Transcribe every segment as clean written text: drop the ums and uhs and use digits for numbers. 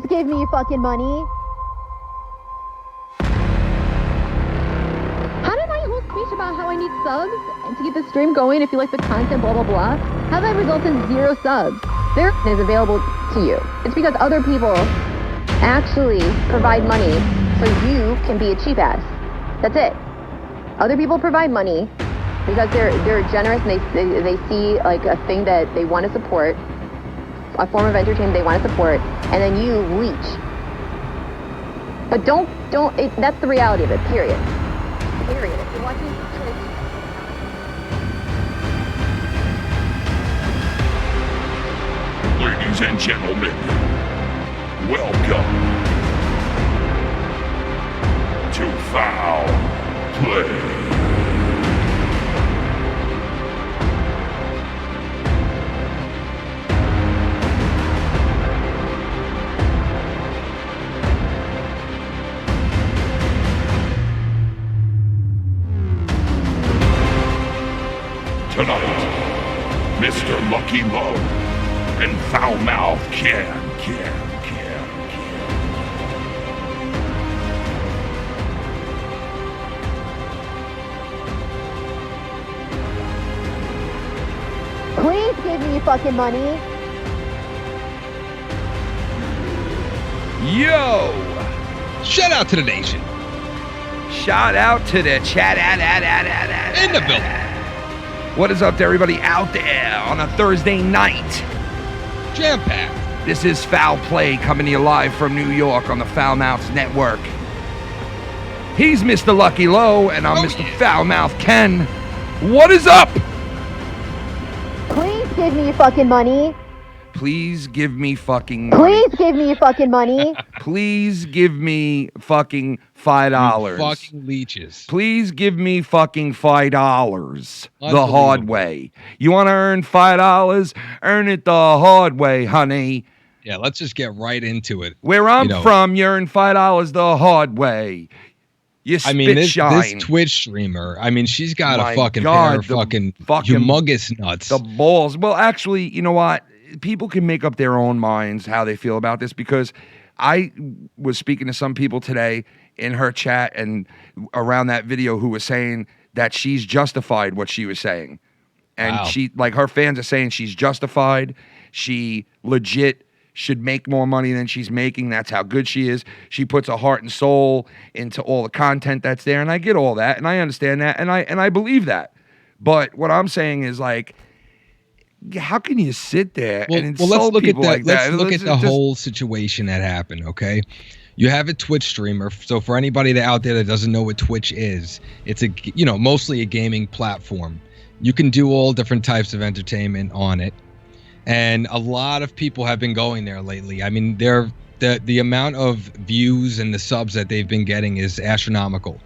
give me fucking money. How did my whole speech about how I need subs and to keep the stream going if you like the content, blah, blah, blah, how that results in 0 subs? There is available to you. It's because other people actually provide money so you can be a cheap ass. That's it. Other people provide money because they're generous and they see like a thing that they want to support, a form of entertainment they want to support, and then you leech. But that's the reality of it, period. Period. If you're watching Twitch, ladies and gentlemen, welcome to Foul Play. Tonight, Mr. Lucky Low and Foulmouth can. please give me fucking money. Yo! Shout out to the nation. Shout out to the chat. In the building. What is up to everybody out there on a Thursday night? Jam-packed. This is Foul Play coming to you live from New York on the Foulmouths Network. He's Mr. Lucky Low, and I'm Mr. Yeah. Foulmouth Ken. What is up? Please give me fucking money. Please give me fucking money. Please give me fucking money. Please give me fucking $5. Fucking leeches. Please give me fucking $5 the hard Unbelievable. way. You want to earn $5? Earn it the hard way, honey. Yeah, let's just get right into it. Where I'm You know, from, you earn $5 the hard way. You spit I mean, this shine. Twitch streamer, I mean, she's got My a fucking God, pair of the fucking fucking- humongous nuts. The balls. Well, actually, you know what? People can make up their own minds how they feel about this, because I was speaking to some people today in her chat and around that video who was saying that she's justified what she was saying. And Wow. she, like, her fans are saying she's justified. She legit should make more money than she's making. That's how good she is. She puts her heart and soul into all the content that's there. And I get all that, and I understand that, and I believe that. But what I'm saying is, like, how can you sit there and insult let's look people at that. like that? Let's look at the just- whole situation that happened, okay? You have a Twitch streamer. So for anybody out there that doesn't know what Twitch is, it's mostly a gaming platform. You can do all different types of entertainment on it. And a lot of people have been going there lately. I mean, the amount of views and the subs that they've been getting is astronomical.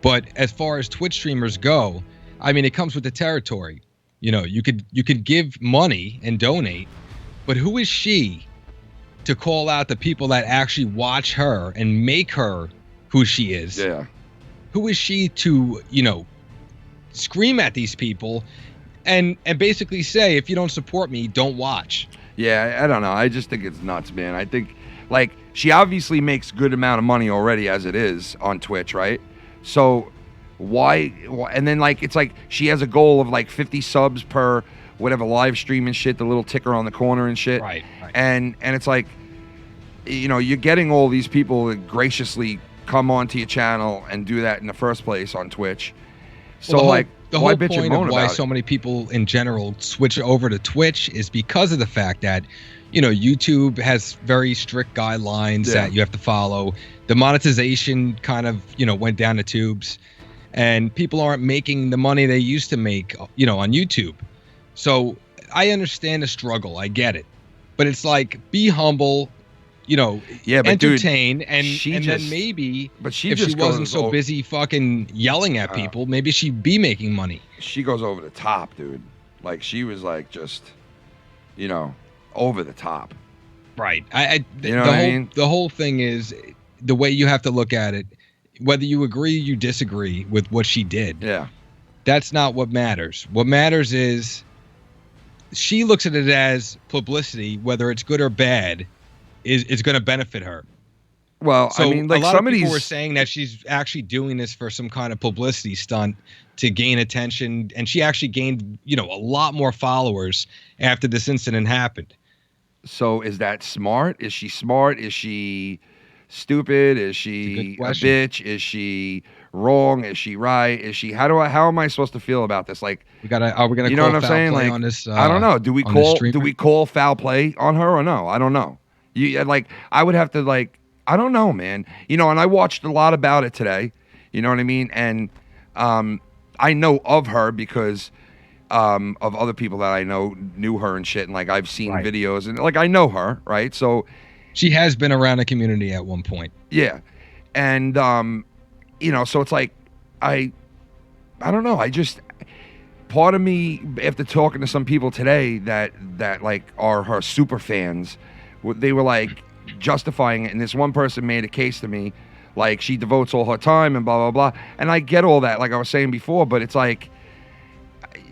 But as far as Twitch streamers go, I mean, it comes with the territory. You know, you could give money and donate, but who is she to call out the people that actually watch her and make her who she is? Yeah. Who is she to, scream at these people and basically say, if you don't support me, don't watch? Yeah, I don't know. I just think it's nuts, man. I think, like, she obviously makes good amount of money already as it is on Twitch, right? So why and then, like, it's like she has a goal of like 50 subs per whatever live stream and shit, the little ticker on the corner and shit. Right. And it's like, you're getting all these people that graciously come onto your channel and do that in the first place on Twitch. So, Well, like, the why whole bitch and point moan of why about it? so many people in general switch over to Twitch is because of the fact that, YouTube has very strict guidelines that you have to follow. The monetization kind of, went down the tubes, and people aren't making the money they used to make, on YouTube. So I understand the struggle. I get it. But it's like, be humble, Yeah, but entertain, dude, and she then just- maybe but she if she just wasn't goes so o- busy fucking yelling at people, maybe she'd be making money. She goes over the top, dude. Like, she was like just, over the top. Right. You know what I mean? The whole thing is the way you have to look at it. Whether you agree, you disagree with what she did. Yeah. That's not what matters. What matters is she looks at it as publicity, whether it's good or bad. is going to benefit her. Well, So I mean, like a lot some of of people were these. saying that she's actually doing this for some kind of publicity stunt to gain attention, and she actually gained, a lot more followers after this incident happened. So is that smart? Is she smart? Is she stupid? Is she a question. bitch? Is she wrong? Is she right? Is she how am I supposed to feel about this? Like, Are we gonna you know call what I'm foul saying? play Like, on this? I don't know. Do we on this call streamer? foul play on her or no? I don't know. Like I would have to like I don't know, man. And I watched a lot about it today. You know what I mean? And I know of her because of other people that I know knew her and shit, and like I've seen videos and like I know her, right? So She has been around the community at one point. yeah, and so it's like I don't know. I just part of me after talking to some people today that like are her super fans, they were like justifying it, and this one person made a case to me like she devotes all her time and blah blah blah, and I get all that, like I was saying before, but it's like,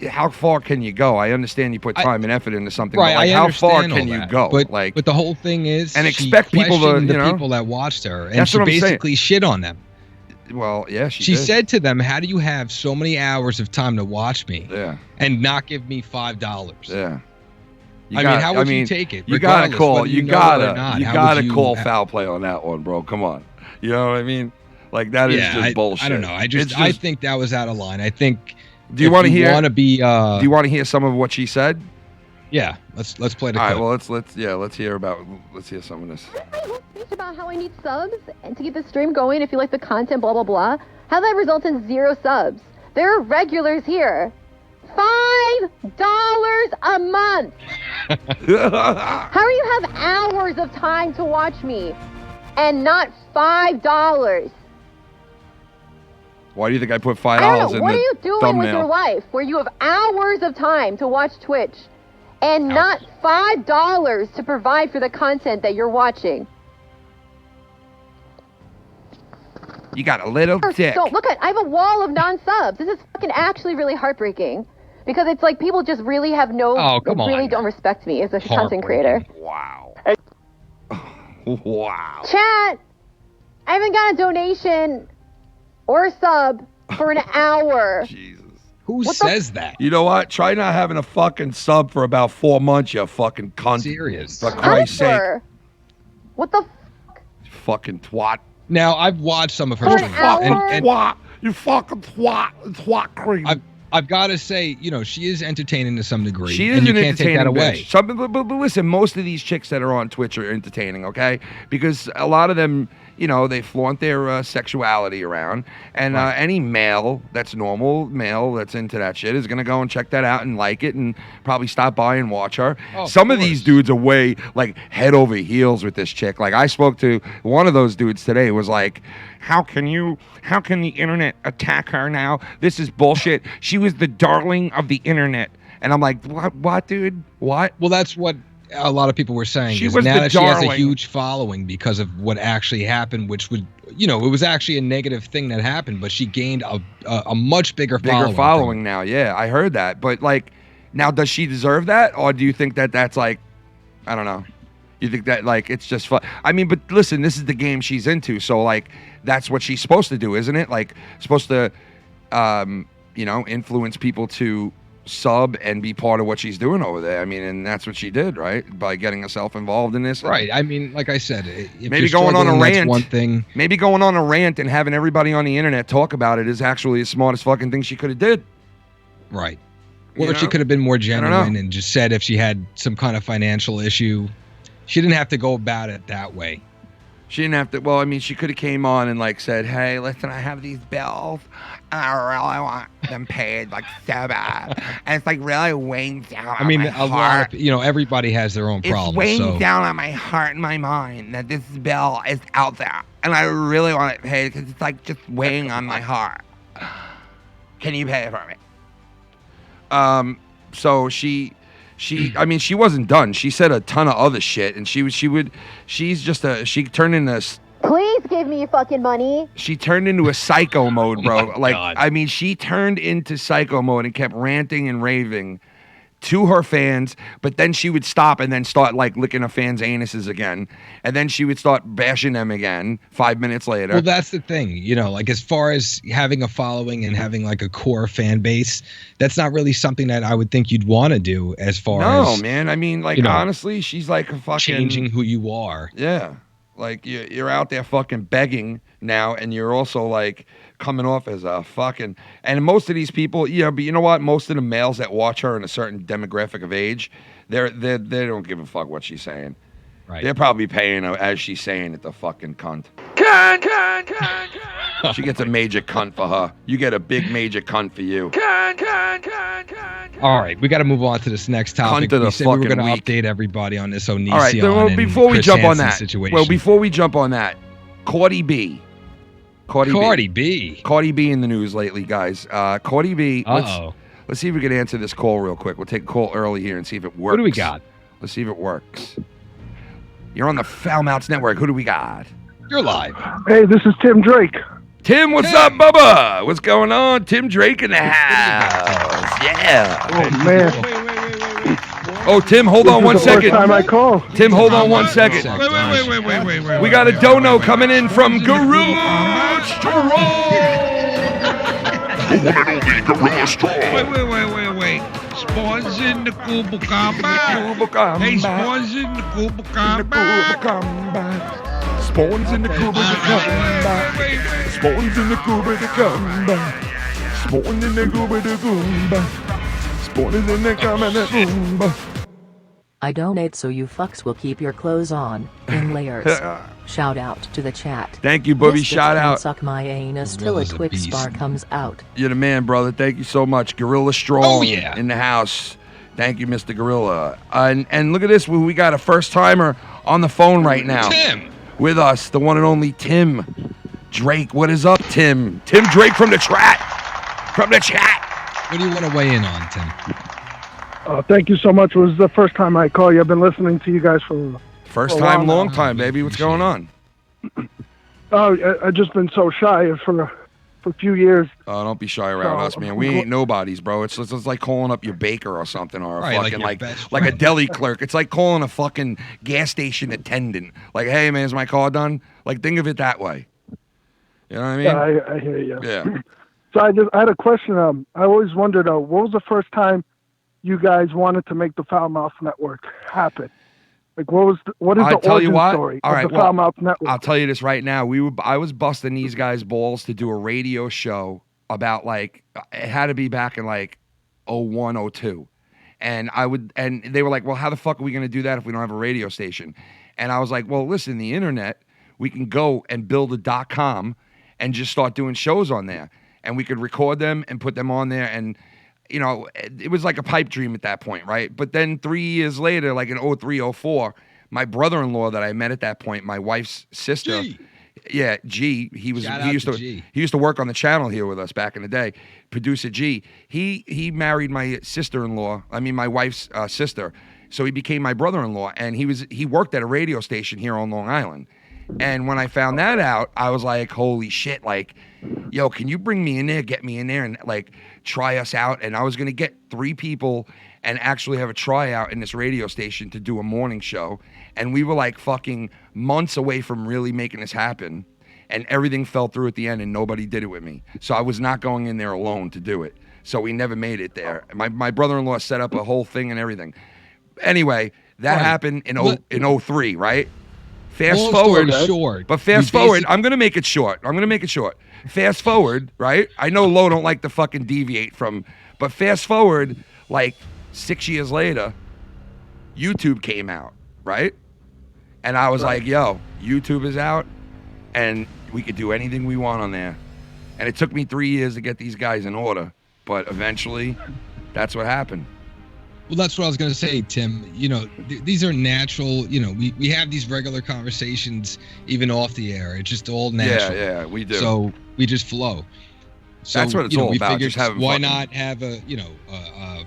how far can you go? I understand you put time and effort into something, Right, but like I how far understand can all you that. go? But the whole thing is, and she expect people to, questioned the people that watched her, and That's she what I'm saying. basically shit on them. Well, yeah, she She did. said to them, "How do you have so many hours of time to watch me Yeah, and not give me $5?" yeah. How would you take it? You gotta regardless, call. whether You know it or gotta. not? You How gotta would call foul play on that one, bro. Come on. You know what I mean? Like that is just bullshit. I don't know. It's I think that was out of line. I think. Do you want to hear? Want to be? Do you want to hear some of what she said? Yeah. Let's play the All right. clip. Well, let's hear some of this. My whole speech about how I need subs and to keep the stream going, if you like the content, blah, blah, blah. How that result in 0 subs? There are regulars here. $5 a month. How do you have hours of time to watch me and not $5? Why do you think I put $5 I don't know. in What the are you doing thumbnail? with your life where you have hours of time to watch Twitch and not $5 to provide for the content that you're watching? You got a little dick. So, look, I have a wall of non-subs. This is fucking actually really heartbreaking. Because it's like people just really have no, really don't respect me as a content creator. Wow. Wow. Chat, I haven't got a donation or a sub for an hour. Jesus. Who says that? You know what? Try not having a fucking sub for about 4 months, you fucking cunt. Serious. For Christ's sake. What the fucking twat. Now, I've watched some of her For an streams. hour? And Twat. You fucking twat cream. I've got to say, she is entertaining to some degree. She is and you an can't take that entertaining away. bitch. But listen, most of these chicks that are on Twitch are entertaining, okay? Because a lot of them, they flaunt their sexuality around. And any male that's normal, male that's into that shit is going to go and check that out and like it and probably stop by and watch her. Oh, Some of these dudes are way, like, head over heels with this chick. Like, I spoke to one of those dudes today, was like, how can the internet attack her now? This is bullshit. She was the darling of the internet. And I'm like, what, dude? What? Well, that's what a lot of people were saying. She is was now the that she has a darling. huge following because of what actually happened, which would, it was actually a negative thing that happened, but she gained a much bigger following now. Yeah, I heard that. But like, now does she deserve that, or do you think that that's like, I don't know? You think that like it's just fun? I mean, but listen, this is the game she's into, so like that's what she's supposed to do, isn't it? Like supposed to, influence people to sub and be part of what she's doing over there. I mean, and that's what she did, right? By getting herself involved in this. Right. I mean, like I said, if maybe you're going on a struggling, that's rant. one thing. Maybe going on a rant and having everybody on the internet talk about it is actually the smartest fucking thing she could have did. Right. You Or she know? could have been more I don't know. genuine and just said if she had some kind of financial issue, she didn't have to go about it that way. She didn't have to. Well, I mean, she could have came on and like said, "Hey, listen, I have these bills, and I really want them paid like so bad, and it's like really weighing down." I mean, on my a lot heart. of, everybody has their own It's problems. weighing So down on my heart and my mind that this bill is out there, and I really want it paid because it's like just weighing on my heart. Can you pay it for me? So she I mean, she wasn't done. She said a ton of other shit, and she turned into Please give me your fucking money. she turned into a psycho mode, bro. my Like, God. I mean, she turned into psycho mode and kept ranting and raving to her fans, but then she would stop and then start like licking her fans' anuses again, and then she would start bashing them again 5 minutes later. Well, that's the thing, you know, like as far as having a following and having like a core fan base, that's not really something that I would think you'd want to do as far as. No, man. I mean, like, you know, honestly, she's like a fucking changing who you are. Yeah. Like you're out there fucking begging now, and you're also like coming off as a fucking. And most of these people, yeah, but you know what? Most of the males that watch her in a certain demographic of age, they don't give a fuck what she's saying. Right. They're probably paying her as she's saying it, the fucking cunt. Cunt. She gets a major cunt for her. You get a big major cunt for you. Cunt. All right, we got to move on to this next topic. Cunt of the We said we were fucking going to week. update everybody on this Onision All right, then, well, and before we Chris jump on Hansen that, situation. Cardi B. Cardi B. Cardi B in the news lately, guys. Cardi B. Uh-oh. Let's see if we can answer this call real quick. We'll take a call early here and see if it works. What do we got? Let's see if it works. You're on the Foul Mouths Network. Who do we got? You're live. Hey, this is Tim Drake. Tim, what's up, Bubba? What's going on? Tim Drake in the house. Yeah. Oh, man. Oh, Tim, hold on one This is the second. first time I call. Tim, hold on 1 second. Wait. We got a dono coming in from Gorilla Strong. The one and only Gorilla Strong. Wait. Spawns in the Kuba Combat. Hey, spawns in the Kuba Combat. Spawns in the Cuba to Combat. Spawns in the Cuba to Combat. Spawns in the Cuba to Combat. Spawns in the Combat. I donate so you fucks will keep your clothes on in layers. Shout out to the chat. Thank you, Bubby. This bitch Shout can out. Suck my anus till a Gorilla's a quick beast. spar comes out. You're the man, brother. Thank you so much. Gorilla Strong Oh, yeah. in the house. Thank you, Mr. Gorilla. And look at this. We got a first timer on the phone right now. Tim. With us, the one and only Tim Drake. What is up, Tim? Tim Drake from the chat. From the chat. What do you want to weigh in on, Tim? Thank you so much. It was the first time I call you. I've been listening to you guys for. First Oh, time, wow. long time, baby. What's going on? I've just been so shy for a few years. Oh, don't be shy around No, us, man. We ain't nobodies, bro. It's like calling up your baker or something, or a Right, like fucking your like best like a friend. deli clerk. It's like calling a fucking gas station attendant. Like, hey, man, is my car done? Like, think of it that way. You know what I mean? Yeah, I hear you. Yeah. So I had a question. I always wondered, what was the first time you guys wanted to make the Foul Mouth Network happen? Like, what is I'll the tell you origin what. story All of right, the well, Foul Mouth Network? I'll tell you this right now. I was busting these guys' balls to do a radio show about like it had to be back in like 01, 02. And they were like, well, how the fuck are we going to do that if we don't have a radio station? And I was like, well, listen, the internet, we can go and build a .com and just start doing shows on there. And we could record them and put them on there. And, you know, it was like a pipe dream at that point, right? But then 3 years later, like in 03, 04, my brother-in-law that I met at that point, my wife's sister, G. yeah, G, he Shout out used to to G. he used to work on the channel here with us back in the day. Producer G, he married my sister-in-law. I mean, my wife's sister. So he became my brother-in-law, and he worked at a radio station here on Long Island. And when I found that out, I was like, holy shit, like, yo, can you bring me in there, get me in there, and like try us out? And I was gonna get 3 people and actually have a tryout in this radio station to do a morning show. And we were like fucking months away from really making this happen. And everything fell through at the end, and nobody did it with me. So I was not going in there alone to do it. So we never made it there. My brother-in-law set up a whole thing and everything. Anyway, that Right. happened in What- 03, right? Fast Long forward, story short, but fast you forward, basic- I'm gonna make it short. Fast forward, right? I know Lo don't like to fucking deviate from, but fast forward, like 6 years later, YouTube came out, right? And I was like, yo, YouTube is out, and we could do anything we want on there. And it took me 3 years to get these guys in order, but eventually, that's what happened. Well, that's what I was going to say, Tim. You know, these are natural. You know, we have these regular conversations even off the air. It's just all natural. Yeah, we do. So we just flow. So, That's what it's you know, all we about, figured, just having why fun. not have a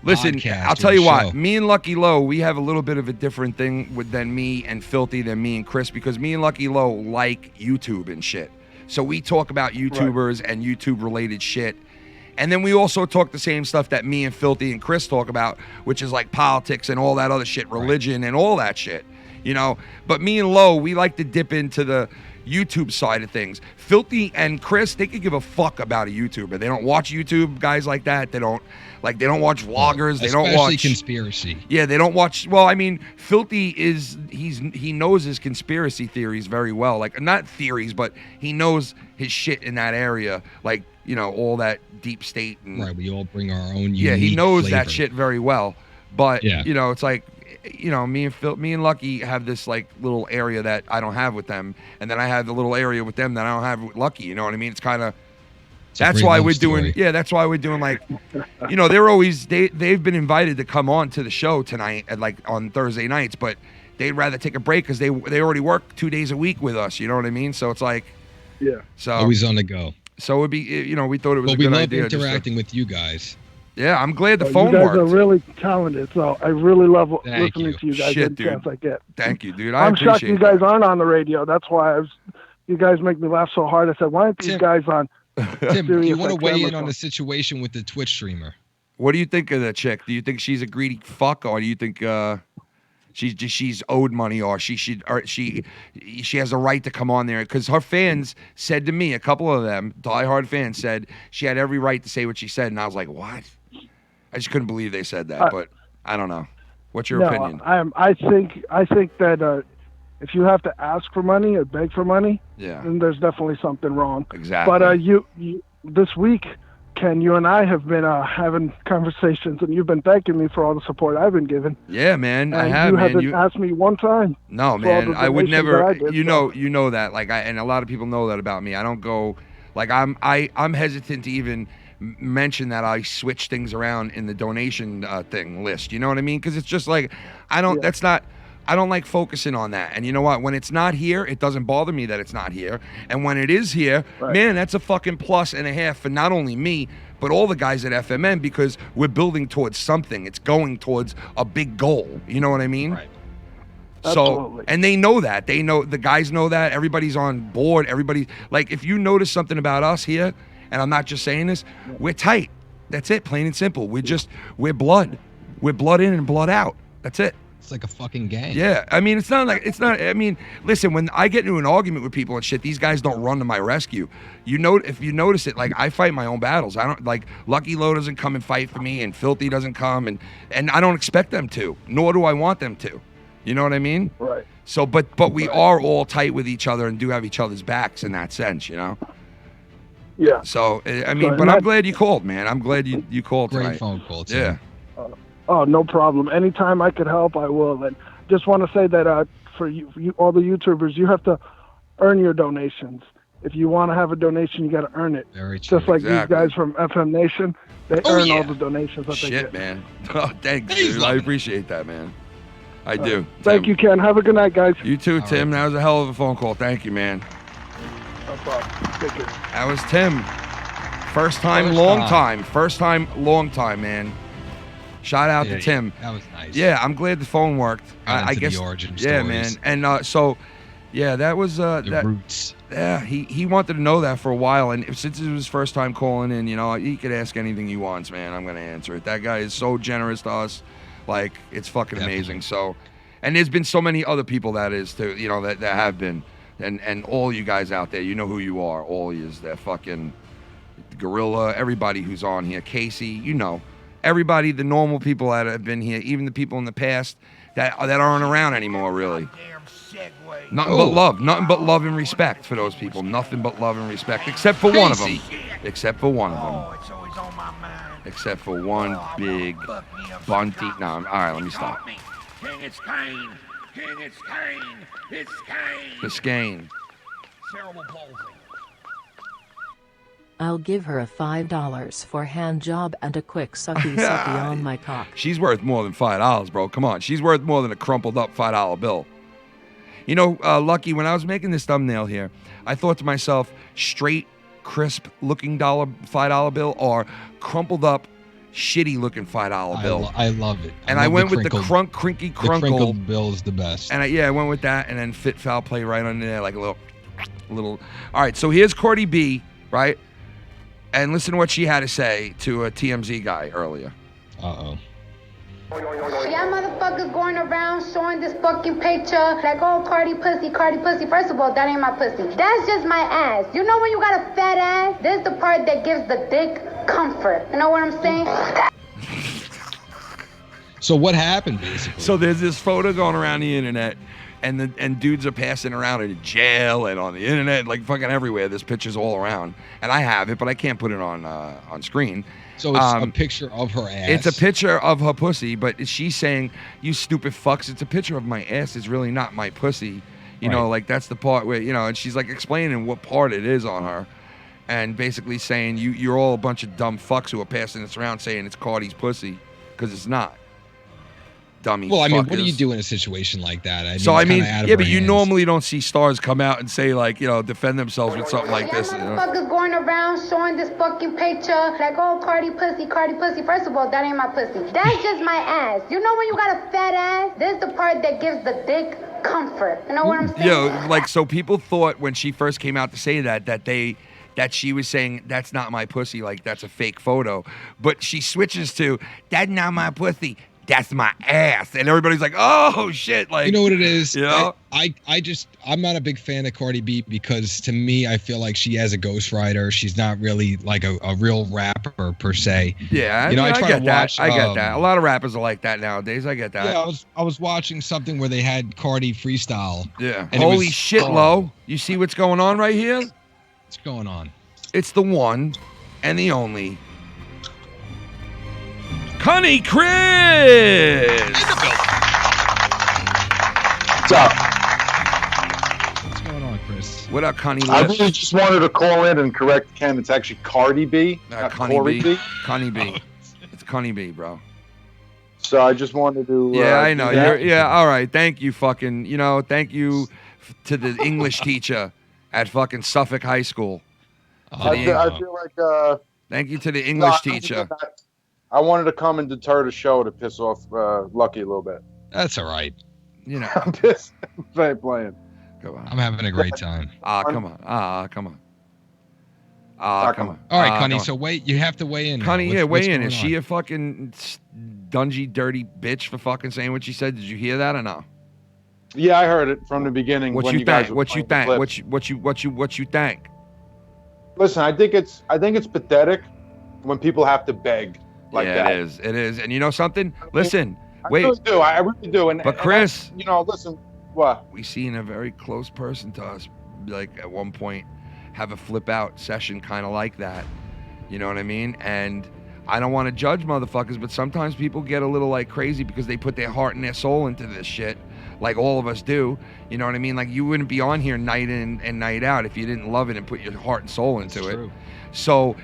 Listen, podcast I'll or tell a you show? what. Me and Lucky Low, we have a little bit of a different thing than me and Filthy than me and Chris, because me and Lucky Low like YouTube and shit. So we talk about YouTubers and YouTube related shit. And then we also talk the same stuff that me and Filthy and Chris talk about, which is like politics and all that other shit, religion and all that shit, you know. But me and Lo, we like to dip into the YouTube side of things. Filthy and Chris, they could give a fuck about a YouTuber. They don't watch YouTube, guys like that. They don't watch vloggers. They don't watch conspiracy. Yeah, they don't watch. Well, I mean, Filthy he knows his conspiracy theories very well. Like, not theories, but he knows his shit in that area. Like, you know, all that deep state and right. We all bring our own. Yeah, he knows flavor. that shit very well. But yeah. You know, it's like, you know, me and Lucky have this like little area that I don't have with them, and then I have the little area with them that I don't have with Lucky. You know what I mean? It's kind of. That's why we're doing. Yeah, that's why we're doing like, you know, they've been invited to come on to the show tonight at like on Thursday nights, but they'd rather take a break because they already work 2 days a week with us. You know what I mean? So it's like, yeah. So always on the go. So it'd be, you know, we thought it was but a good idea. We love interacting with you guys. Yeah, I'm glad the phone worked. You guys worked. are really talented, so I really love listening to you guys. Shit, every dude. chance I get. Thank you, dude. I'm shocked you guys aren't on the radio. That's why you guys make me laugh so hard. I said, why aren't these guys on? Tim, do you want to weigh in on the situation with the Twitch streamer? What do you think of that chick? Do you think she's a greedy fuck, or do you think she's owed money, or she has a right to come on there? Because her fans said to me, a couple of them, diehard fans, said she had every right to say what she said, and I was like, what? I just couldn't believe they said that, but I don't know. What's your opinion? I think that if you have to ask for money or beg for money, then there's definitely something wrong. Exactly. But you this week, Ken, you and I have been having conversations, and you've been thanking me for all the support I've been given. Yeah, man, and I have. You man. haven't asked me one time. No, man, I would never. You know that. Like, and a lot of people know that about me. I don't go. Like, I'm hesitant to even mention that I switch things around in the donation thing list. You know what I mean? Because it's just like I don't. Yeah. That's not. I don't like focusing on that. And you know what? When it's not here, it doesn't bother me that it's not here. And when it is here, man, that's a fucking plus and a half for not only me, but all the guys at FMN, because we're building towards something. It's going towards a big goal. You know what I mean? Right. So, absolutely. And they know that. They know, the guys know that. Everybody's on board. Everybody, like, if you notice something about us here, and I'm not just saying this, we're tight. That's it, plain and simple. We're blood. We're blood in and blood out. That's it. It's like a fucking gang. Yeah, I mean, I mean, listen, when I get into an argument with people and shit, these guys don't run to my rescue. If you notice it, like, I fight my own battles. I don't, like, Lucky Low doesn't come and fight for me, and Filthy doesn't come, and I don't expect them to, nor do I want them to. You know what I mean? Right. So, but we are all tight with each other and do have each other's backs in that sense, you know? Yeah. So, I mean, but I'm glad you called, man. I'm glad you called tonight. Great phone call, too. Yeah. Oh, no problem. Anytime I could help, I will. And just want to say that for you, all the YouTubers, you have to earn your donations. If you want to have a donation, you got to earn it. Very true. Just like these guys from FM Nation, they earn all the donations that they get. Shit, man. Oh, thanks, dude. I appreciate that, man. I do. Thank you, Ken. Have a good night, guys. You too, Tim. That was a hell of a phone call. Thank you, man. No problem. Take care. That was Tim. First time, long time. First time, long time, man. Shout out to Tim. That was nice. Yeah, I'm glad the phone worked. I guess. The origin yeah, stories. man. And so, yeah, that was the roots. Yeah, he wanted to know that for a while, and since it was his first time calling in, you know, he could ask anything he wants, man. I'm gonna answer it. That guy is so generous to us, like, it's fucking amazing. So, and there's been so many other people that is too, you know, that have been, and all you guys out there, you know who you are. All yous, that fucking Gorilla, everybody who's on here, Casey, you know. Everybody, the normal people that have been here, even the people in the past that aren't around anymore, really. Nothing but love. Nothing but love and respect for those people. Nothing but love and respect, except for one of them. Except for one of them. Except for one big bunty. No, all right, let me stop. King, it's Kane. King, it's Kane. It's Kane. Biscayne. Cerebral palsy. I'll give her a $5 for hand job and a quick sucky on my cock. She's worth more than $5, bro. Come on. She's worth more than a crumpled up $5 bill. You know, Lucky, when I was making this thumbnail here, I thought to myself, straight, crisp looking $5 bill or crumpled up, shitty looking $5 bill. I love it. And I went with the crinky crunkle. The crinkled bill is the best. And I went with that, and then fit foul play right under there, like a little. All right, so here's Cardi B, right? And listen to what she had to say to a TMZ guy earlier. Uh-oh. Y'all motherfuckers going around showing this fucking picture like, oh, Cardi pussy, Cardi pussy. First of all, that ain't my pussy. That's just my ass. You know when you got a fat ass? This is the part that gives the dick comfort. You know what I'm saying? So what happened, basically? So there's this photo going around the internet, and dudes are passing around in jail and on the internet, like fucking everywhere. There's pictures all around, and I have it, but I can't put it on screen. So it's a picture of her ass. It's a picture of her pussy, but she's saying, "You stupid fucks! It's a picture of my ass. It's really not my pussy." You know, like that's the part where and she's like explaining what part it is on her, and basically saying you're all a bunch of dumb fucks who are passing this around saying it's Cardi's pussy because it's not. Dummy well, I mean, fuckers. what do you do in a situation like that? I mean, but you normally don't see stars come out and say like, defend themselves with something like this. Motherfuckers going around showing this fucking picture like, oh, Cardi pussy, Cardi pussy. First of all, that ain't my pussy. That's just my ass. You know when you got a fat ass? This is the part that gives the dick comfort. You know what I'm saying? So people thought when she first came out to say that she was saying that's not my pussy, like that's a fake photo. But she switches to that's not my pussy. That's my ass. And everybody's like, oh, shit. Like, you know what it is? I'm not a big fan of Cardi B because to me, I feel like she has a ghostwriter. She's not really like a real rapper per se. Yeah, I get that. I get that. A lot of rappers are like that nowadays. I get that. Yeah, I was watching something where they had Cardi freestyle. Yeah. Holy shit, Lo. You see what's going on right here? What's going on? It's the one and the only Connie Chris! What's up? What's going on, Chris? What up, Connie? I really just wanted to call in and correct Ken. It's actually Cardi B, not Connie B. Connie B. It's Connie B, bro. So I just wanted to. Yeah, I know. All right. Thank you, fucking. Thank you to the English teacher at fucking Suffolk High School. I feel like. Thank you to the English teacher. I wanted to come and deter the show to piss off Lucky a little bit. That's all right. I'm pissed. Playing. Come on. I'm having a great time. Come on. Come on. All right, Connie. So you have to weigh in. Connie, weigh in. Is she a fucking dungy, dirty bitch for fucking saying what she said? Did you hear that or no? Yeah, I heard it from the beginning. What you think? What you think? Listen, I think it's pathetic when people have to beg. Like that. It is. And you know something? Listen, wait. I really do. But Chris, listen, what? We seen a very close person to us, like at one point, have a flip out session kind of like that. You know what I mean? And I don't want to judge motherfuckers, but sometimes people get a little like crazy because they put their heart and their soul into this shit, like all of us do. You know what I mean? Like you wouldn't be on here night in and night out if you didn't love it and put your heart and soul into it. True. So.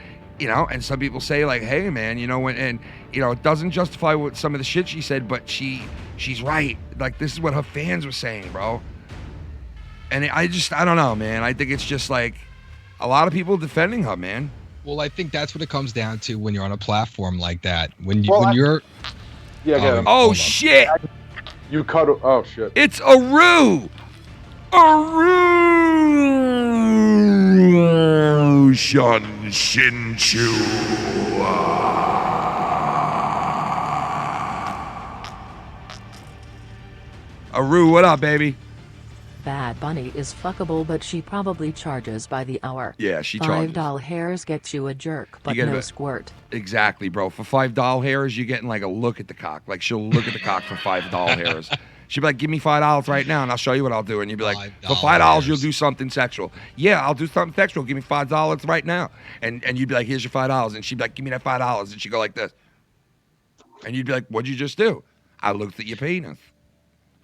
And some people say like, hey man, it doesn't justify what some of the shit she said, but she's right. Like this is what her fans were saying, bro. And I don't know, man. I think it's just like a lot of people defending her, man. Well, I think that's what it comes down to when you're on a platform like that. Oh shit! You cut. Oh shit! It's Aru. Shun Shinchu. Aru, what up, baby? Bad Bunny is fuckable, but she probably charges by the hour. Yeah, she charges. $5 hairs get you a jerk, but no squirt. Exactly, bro. For $5 hairs, you're getting like a look at the cock. Like she'll look at the cock for $5 hairs. She'd be like, give me $5 right now, and I'll show you what I'll do. And you'd be like, for $5, you'll do something sexual. Yeah, I'll do something sexual. Give me $5 right now. And you'd be like, here's your $5. And she'd be like, give me that $5. And she'd go like this. And you'd be like, what'd you just do? I looked at your penis.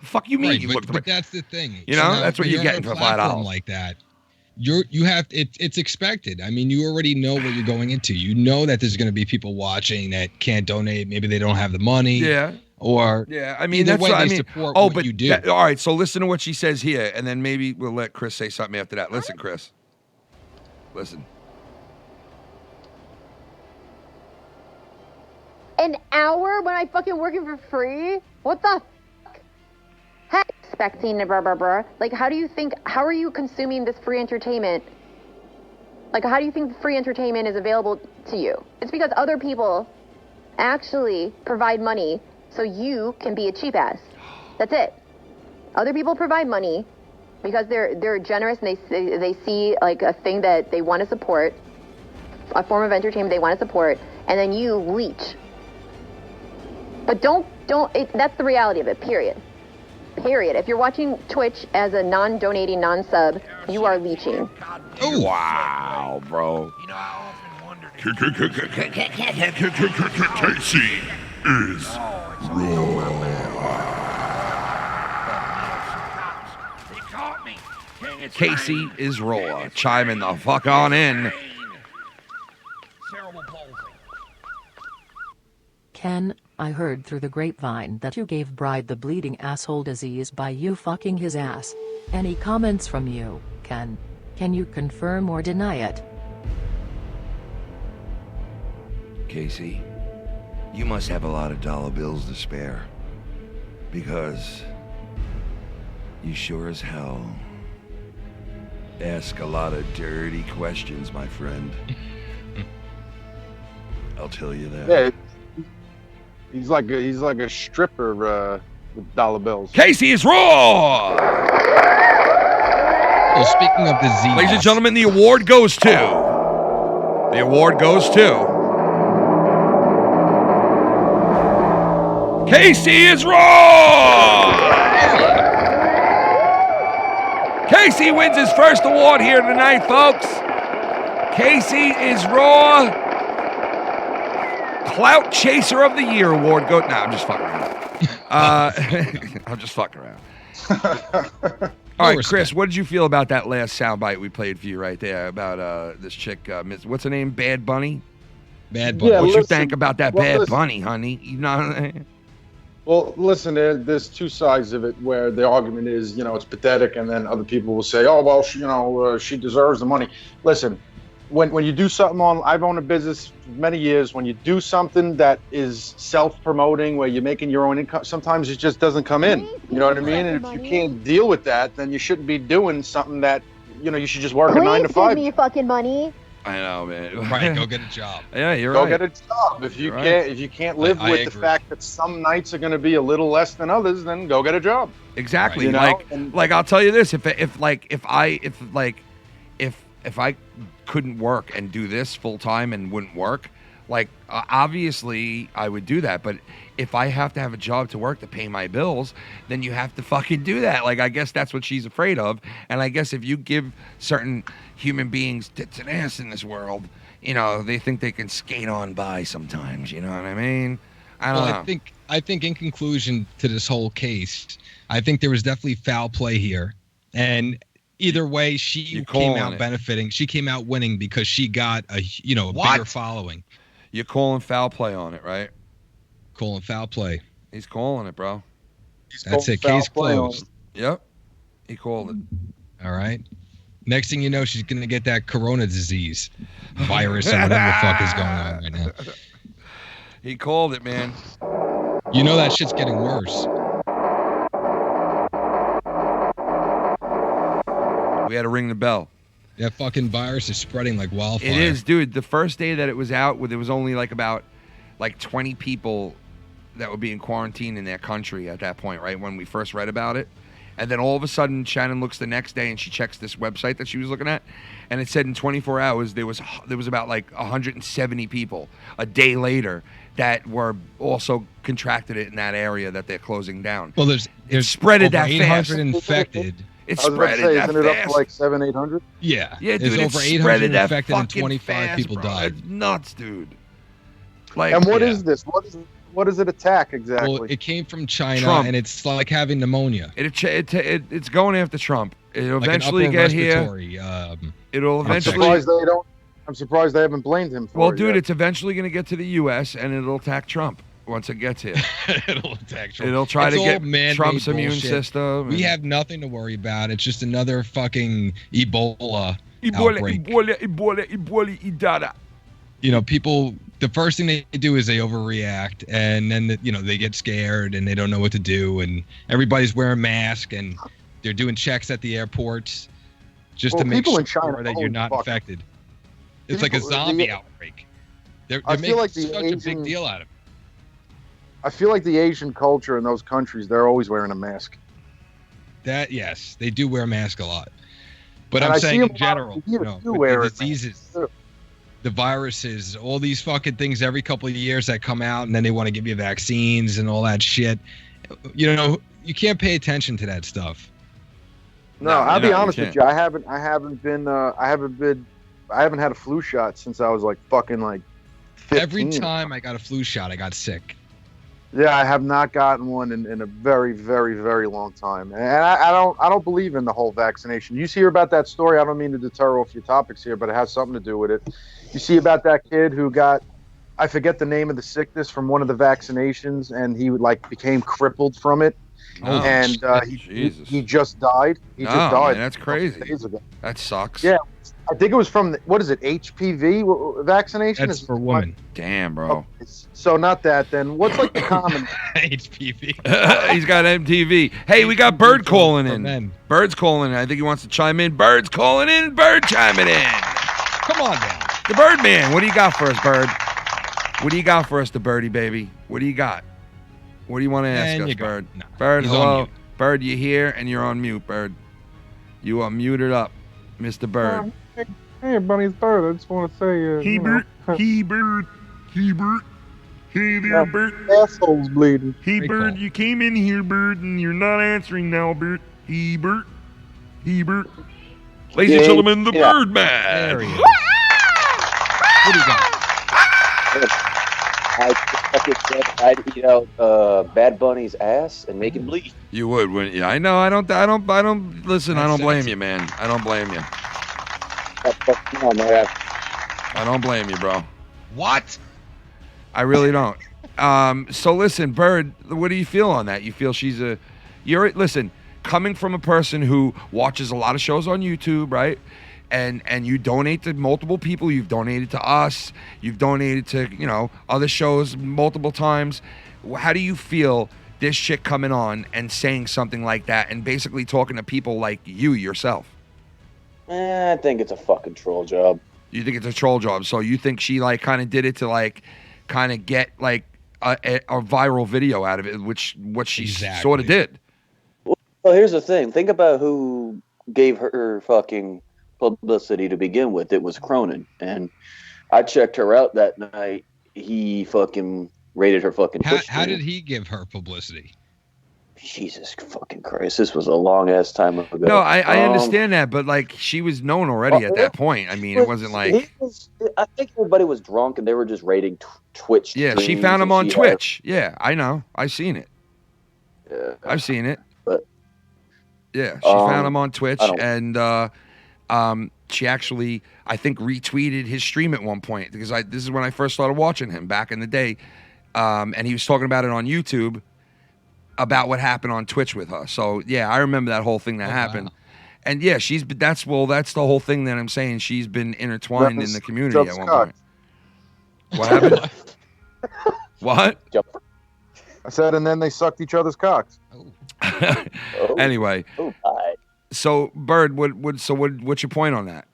The fuck you mean you looked at But that's the thing. That's what you're getting for $5. Like that. It's expected. I mean, you already know what you're going into. You know that there's going to be people watching that can't donate. Maybe they don't have the money. Yeah. Or I mean that's what I mean. Support what you do. All right, so listen to what she says here, and then maybe we'll let Chris say something after that. Listen, Chris. Listen. An hour when I fucking working for free? What the fuck? Heck, expecting blah blah blah. Like, how are you consuming this free entertainment? Like, how do you think free entertainment is available to you? It's because other people actually provide money so you can be a cheap ass. That's it. Other people provide money because they're generous and they see like a thing that they want to support, a form of entertainment they want to support, and then you leech. But that's the reality of it, period. Period. If you're watching Twitch as a non-donating, non-sub, you are leeching. Oh, wow, bro. You know, I often wondered Casey is Casey is raw. Chiming the fuck on in. Ken, I heard through the grapevine that you gave Bride the bleeding asshole disease by you fucking his ass. Any comments from you, Ken? Can you confirm or deny it? Casey, you must have a lot of dollar bills to spare. Because you sure as hell ask a lot of dirty questions, my friend. I'll tell you that. Yeah, he's like a stripper with dollar bills. Casey is raw! Well, speaking of disease, Ladies and gentlemen, the award goes to... The award goes to... Casey is raw! Casey wins his first award here tonight, folks. Casey is raw. Clout Chaser of the Year award go. No, I'm just fucking around. I'm just fucking around. All right, Chris, what did you feel about that last soundbite we played for you right there about this chick? What's her name? Bad Bunny. Bad Bunny. Yeah, What you listen, think about that well, Bad listen. Bunny, honey? You know. Well, listen, there's two sides of it where the argument is, it's pathetic, and then other people will say, oh, well, she deserves the money. Listen, when you do something I've owned a business for many years, when you do something that is self-promoting, where you're making your own income, sometimes it just doesn't come in. You know what I mean? And if you can't deal with that, then you shouldn't be doing something that, you should just work a 9 to 5. Give me your fucking money. I know, man. Right, go get a job. Yeah, you're Go right. get a job. If you You're can't live I with the agree. fact that some nights are going to be a little less than others, then go get a job. Exactly. You know? Like I'll tell you this: if I couldn't work and do this full time and wouldn't work, obviously I would do that. But if I have to have a job to work to pay my bills, then you have to fucking do that. I guess that's what she's afraid of. And I guess if you give certain human beings tits and ass in this world, they think they can skate on by sometimes. You know what I mean? I don't know. I think in conclusion to this whole case, I think there was definitely foul play here. And either way, she came out benefiting. She came out winning because she got a bigger following. You're calling foul play on it, right? Calling foul play. He's calling it, bro. That's it. Case closed. Yep. He called it. All right. Next thing you know, she's going to get that corona disease, virus, or whatever the fuck is going on right now. He called it, man. You know that shit's getting worse. We had to ring the bell. That fucking virus is spreading like wildfire. It is, dude. The first day that it was out, there was only about 20 people that would be in quarantine in their country at that point, right? When we first read about it. And then all of a sudden, Shannon looks the next day and she checks this website that she was looking at, and it said in 24 hours there was about 170 people a day later that were also contracted it in that area that they're closing down. Well, there's spreaded over that 800 fast. infected. It I was about to spread say, that isn't it up fast. to 700, 800? Yeah. Yeah, there's dude, over it 800 spreaded that infected and fucking 25 fast, people bro. died. It's nuts, dude. And what is this? What does it attack exactly? Well, it came from China, Trump. and it's like having pneumonia. It's going after Trump. It'll Like eventually an upper get here. respiratory, It'll I'm eventually. surprised they haven't blamed him for Well, it dude, yet. it's eventually going to get to the U.S. and it'll attack Trump once it gets here. It'll attack Trump. It'll try It's to all get man-made Trump's immune bullshit. system. We have nothing to worry about. It's just another fucking Ebola outbreak. Ebola. People, the first thing they do is they overreact, and then they get scared and they don't know what to do, and everybody's wearing masks and they're doing checks at the airports just to make people sure in China, that you're not fuck. infected. It's like a zombie outbreak. They're I feel making like the such a big Asian- deal out of it. I feel like the Asian culture in those countries, they're always wearing a mask. That yes, they do wear a mask a lot. But And I'm I see saying them in a lot general, here, no, too, with wearing the masks, diseases, too. the viruses, all these fucking things every couple of years that come out, and then they want to give you vaccines and all that shit. You know, you can't pay attention to that stuff. No, No, I'll be you honest can't. with you. I haven't had a flu shot since I was like fucking like 15. Every time I got a flu shot, I got sick. Yeah, I have not gotten one in a very, very, very long time, and I don't believe in the whole vaccination. You see about that story? I don't mean to deter off your topics here, but it has something to do with it. You see about that kid who got, I forget the name of the sickness from one of the vaccinations, and he became crippled from it, Oh, and Jesus. he just died. He just died. Man, that's a couple crazy. days ago. That sucks. Yeah, I think it was from what is it? HPV vaccination? That's for women. Damn, bro. So not that. Then what's like the common? HPV. He's got MTV. Hey, we got Bird calling For in. men. Bird's calling in. I think he wants to chime in. Bird's calling in. Bird chiming in. Come on now. The Birdman. What do you got for us, Bird? What do you got for us, the Birdie baby? What do you got? What do you want to ask And us, you go. Bird? No, Bird, he's on hello. mute. Bird, you here and you're on mute, Bird. You are muted up, Mr. Bird. Hey, Bunny's Bird. I just want to say, Hey, Bert. Hey, Bert. Hey, Bert. Hey there, Bert. Assholes bleeding. Hey, Great Bert, call. you came in here, Bert, and you're not answering now, Bert. Hey, Bert. Hey, Bert. Ladies and gentlemen, the Birdman. There he is. What do you got? I'd eat out Bad Bunny's ass and make it bleed. You would, wouldn't you? I know. I don't. Listen, I That's don't blame sexy. you, man. I don't blame you. Come on, man. I don't blame you, bro. What? I really don't. So listen, Bird, what do you feel on that? You feel listen, coming from a person who watches a lot of shows on YouTube, right? And you donate to multiple people. You've donated to us. You've donated to, other shows multiple times. How do you feel this chick coming on and saying something like that and basically talking to people like you yourself? I think it's a fucking troll job. You think it's a troll job? So you think she kind of did it to kind of get a viral video out of it, what she Exactly. sort of did. Well, here's the thing. Think about who gave her fucking publicity to begin with. It was Cronin, and I checked her out that night. He fucking rated her fucking Twitch How stream. did he give her publicity? Jesus fucking Christ, this was a long ass time ago. No, I understand that, but she was known already at that point. I mean, it wasn't like. I think everybody was drunk and they were just rating Twitch. Yeah, she streams found him and on she had- Twitch. Yeah, I know. I've seen it. Yeah. I've seen it. But yeah, she found him on Twitch, I don't- and she actually, I think, retweeted his stream at one point because this is when I first started watching him back in the day, and he was talking about it on YouTube about what happened on Twitch with her. So yeah, I remember that whole thing that happened. Wow. And yeah, that's the whole thing that I'm saying. She's been intertwined in the community Jump at one Scott. point. What happened? What? I said, and then they sucked each other's cocks. Oh, Anyway, oh, hi. so Bird, what's your point on that?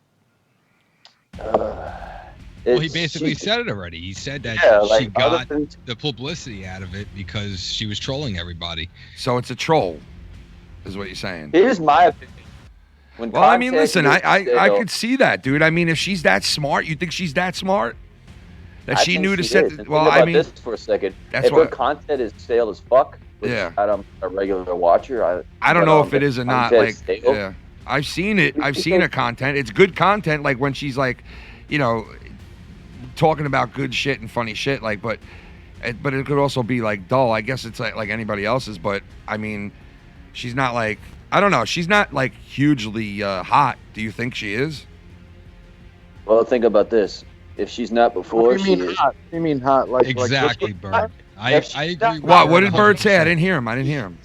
Well, he basically said it already. He said that she got the publicity out of it because she was trolling everybody. So it's a troll, is what you're saying. Here's my opinion. When Well, I mean, content listen, is I stale- could see that, dude. I mean, if she's that smart, you think she's that smart? That I she think knew to she set. is. And Well, think I about mean, this for a second. that's If her what. content is stale as fuck, which Yeah. I'm a regular watcher. I don't know if it is or not. content's Like, stale. yeah, I've seen it. I've seen her content. It's good content. Like when she's talking about good shit and funny shit. But it could also be dull. I guess it's like anybody else's. But I mean, she's not I don't know. She's not hugely hot. Do you think she is? Well, think about this. If she's not before, What do you she mean is. hot? You mean hot? Exactly, Bird. I agree. What did with Bird say? I 100%. didn't hear him. I didn't hear him.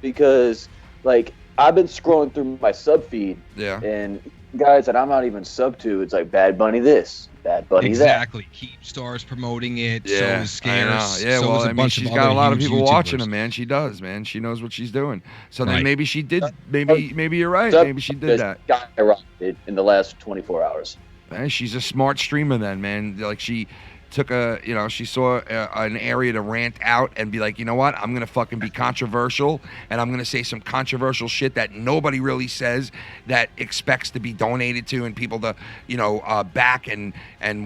Because I've been scrolling through my sub feed, Yeah. and guys that I'm not even sub to, it's Bad Bunny this, Bad Bunny Exactly. Keepstar's promoting it. Yeah, So is I know. Scarce. Yeah, so well, is a I mean, bunch she's of got a other lot of huge people watching YouTubers. her, man. She does, man. She knows what she's doing. So then Right. maybe she did. Maybe you're right. Sub Maybe she did that. skyrocketed in the last 24 hours. She's a smart streamer then, man. Like she took she saw an area to rant out and be like, you know what? I'm going to fucking be controversial and I'm going to say some controversial shit that nobody really says that expects to be donated to and people to, back and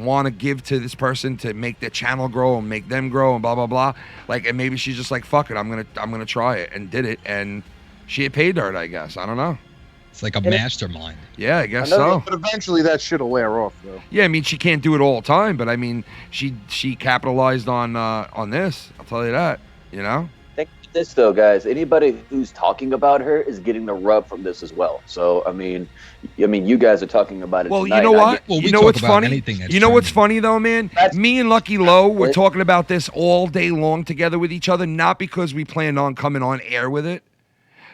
want to give to this person to make their channel grow and make them grow and blah, blah, blah. Like, and maybe she's just like, fuck it. I'm going to try it and did it. And she had paid dirt, I guess. I don't know. It's like a mastermind. Yeah, I guess so. But eventually that shit'll wear off, though. Yeah, I mean, she can't do it all the time, but I mean, she capitalized on this. I'll tell you that. Think this though, guys. Anybody who's talking about her is getting the rub from this as well. So I mean, you guys are talking about it. Well, tonight. you know what? Well, you know what's funny? You know what's funny though, man? Me and Lucky Low were talking about this all day long together with each other, not because we planned on coming on air with it,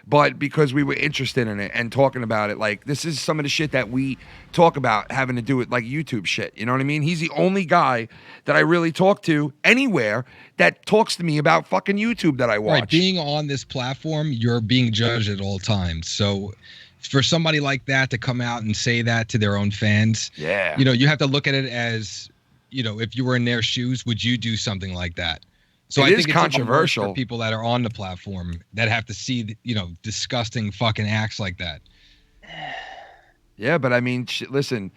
but because we were interested in it and talking about it. Like, this is some of the shit that we talk about having to do with, like, YouTube shit. You know what I mean? He's the only guy that I really talk to anywhere that talks to me about fucking YouTube that I watch. Right, being on this platform, you're being judged at all times. So for somebody like that to come out and say that to their own fans, yeah, you have to look at it as, if you were in their shoes, would you do something like that? So I think it's controversial for people that are on the platform that have to see, disgusting fucking acts like that. Yeah, but I mean, listen,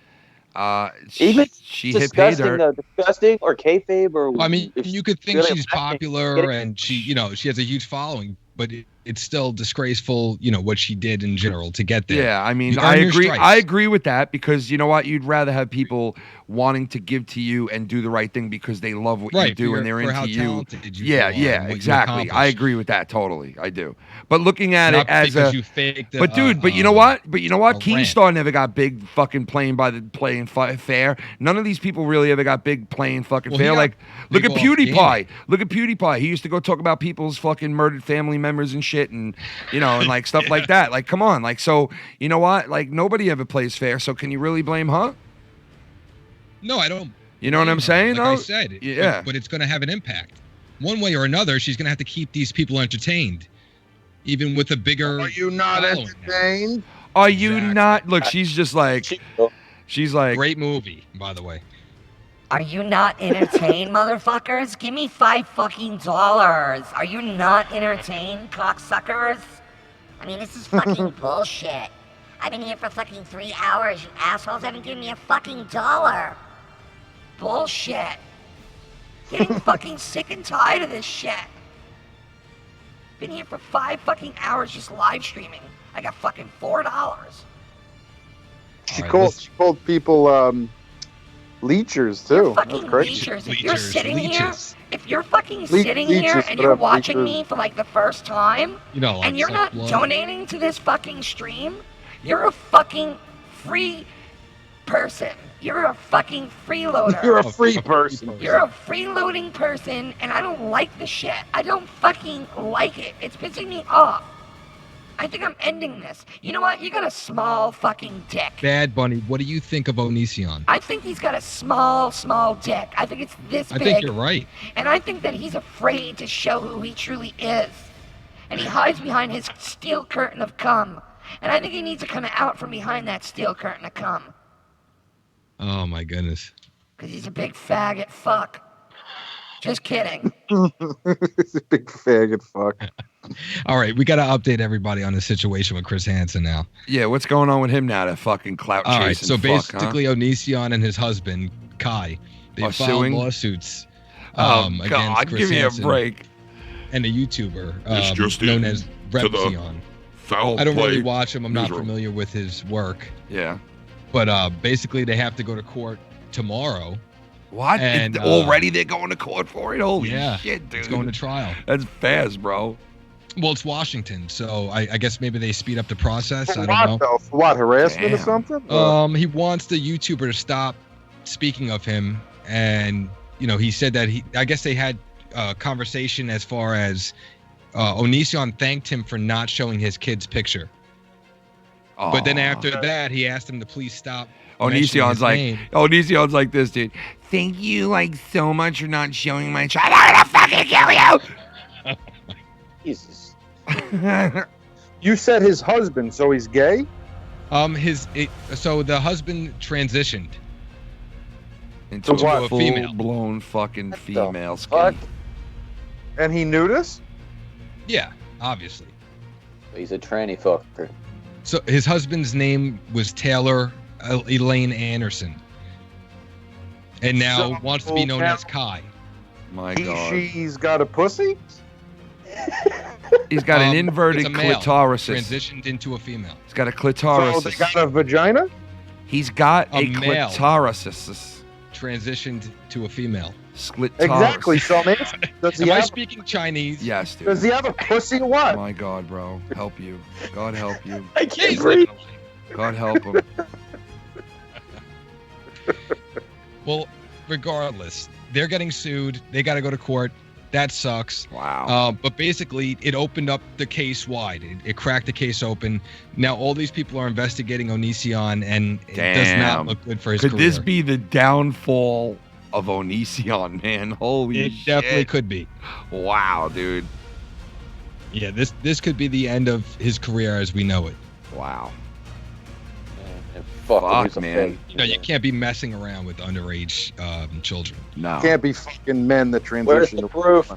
even she hit pay dirt. Disgusting or kayfabe or. I mean, you could think really she's popular and she has a huge following, but it's still disgraceful, what she did in general to get there. Yeah, I mean, I agree. I agree with that because you know what? You'd rather have people wanting to give to you and do the right thing because they love what you do and they're into you. Yeah, exactly. I agree with that totally. I do. But looking at it as a, but you know what? Keemstar never got big fucking playing fair. None of these people really ever got big playing fucking fair. Like, look at PewDiePie. Look at PewDiePie. He used to go talk about people's fucking murdered family members and shit, and and like stuff like that. Like, come on. Like, so you know what? Like, nobody ever plays fair. So can you really blame her? No, I don't. You know what I'm saying? Like I said, but it's going to have an impact. One way or another, she's going to have to keep these people entertained, even with a bigger. Are you not entertained? Are you not? Look, she's just like, she's like. Great movie, by the way. Are you not entertained, motherfuckers? Give me $5 fucking dollars. Are you not entertained, cocksuckers? I mean, this is fucking bullshit. I've been here for fucking 3 hours. You assholes haven't given me a fucking dollar. Bullshit. Getting fucking sick and tired of this shit. Been here for 5 fucking hours just live streaming. I got fucking $4. She called people leechers too. You're fucking leechers. If you're sitting here, if you're fucking sitting here and you're watching me for like the first time, and you're not donating to this fucking stream, you're a fucking free person. You're a fucking freeloader. You're a free person. You're a freeloading person, and I don't like the shit. I don't fucking like it. It's pissing me off. I think I'm ending this. You know what? You got a small fucking dick. Bad Bunny, what do you think of Onision? I think he's got a small dick. I think it's this big. I think you're right. And I think that he's afraid to show who he truly is. And he hides behind his steel curtain of cum. And I think he needs to come out from behind that steel curtain of cum. Oh, my goodness. Because he's a big faggot fuck. Just kidding. He's a big faggot fuck. All right, we got to update everybody on the situation with Chris Hansen now. Yeah, what's going on with him now, that fucking clout chasing? All right, so basically Onision and his husband, Kai, they filed lawsuits against Chris give me Hansen a break. And a YouTuber known as Repsion. I don't really watch him. I'm not familiar with his work. Yeah. But basically, they have to go to court tomorrow. What? And already they're going to court for it? Holy shit, dude. It's going to trial. That's fast, bro. Well, it's Washington, so I guess maybe they speed up the process. For I don't know. Though? For what, harassment or something? He wants the YouTuber to stop speaking of him, and he said that I guess they had a conversation as far as Onision thanked him for not showing his kid's picture. But then after that, he asked him to please stop. Onision's like this, dude. Thank you, like, so much for not showing my child. I'm gonna fucking kill you. Jesus. You said his husband, so he's gay? So the husband transitioned. Into To a a female. full-blown fucking the female fuck? skinny. And he nudist? Yeah, obviously. He's a tranny fucker. So his husband's name was Taylor Elaine Anderson, and now wants to be known now- as Kai. My God. She's got a pussy? He's got an inverted it's a male, clitoris. transitioned into a female. He's got a So clitoris. they got a vagina? He's got A a male. clitoris. Transitioned to a female. Exactly. So I'm asking, does he Am I have, speaking Chinese? Yes, dude. does he have a pussy or what? My God, bro. Help you. God help you. I Yeah, can't he's breathe. living a life. God help him. Well, regardless, they're getting sued. They got to go to court. That sucks. Wow. But basically, it opened up the case wide. It cracked the case open. Now, all these people are investigating Onision, and it does not Damn. look good for his Could career. this be the downfall of Onision, man? Holy It shit. definitely could be. Wow, dude. Yeah, this could be the end of his career as we know it. Wow. Fuck, Fuck, man. You know, you can't be messing around with underage children. No. Can't be fucking men that Where's transition the proof?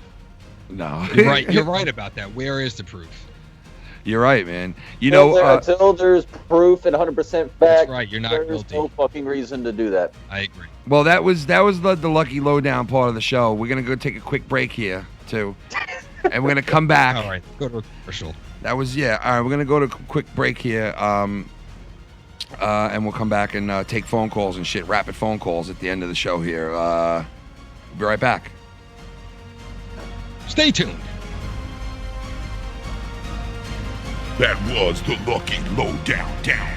No. You're right. You're right about that. Where is the proof? You're right, man. You know, Until there's proof and 100% fact, That's right. You're not there's guilty. no fucking reason to do that. I agree. well, that was the lucky lowdown part of the show. We're gonna go take a quick break here too, and we're gonna come back. All right. Go to a commercial. That was All right, we're gonna go to a quick break here, and we'll come back and take phone calls and shit, rapid phone calls at the end of the show here. Be right back. Stay tuned. That was the Lucky Lowdown. Down.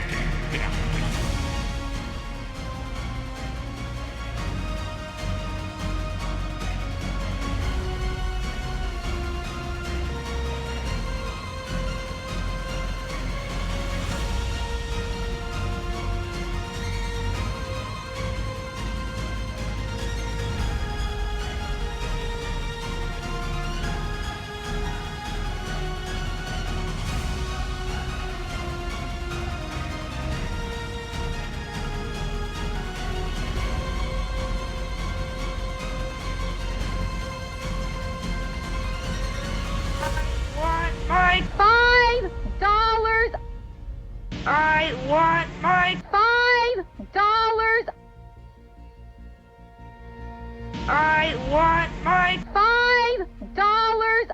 $5. I want my $5. I want my $5.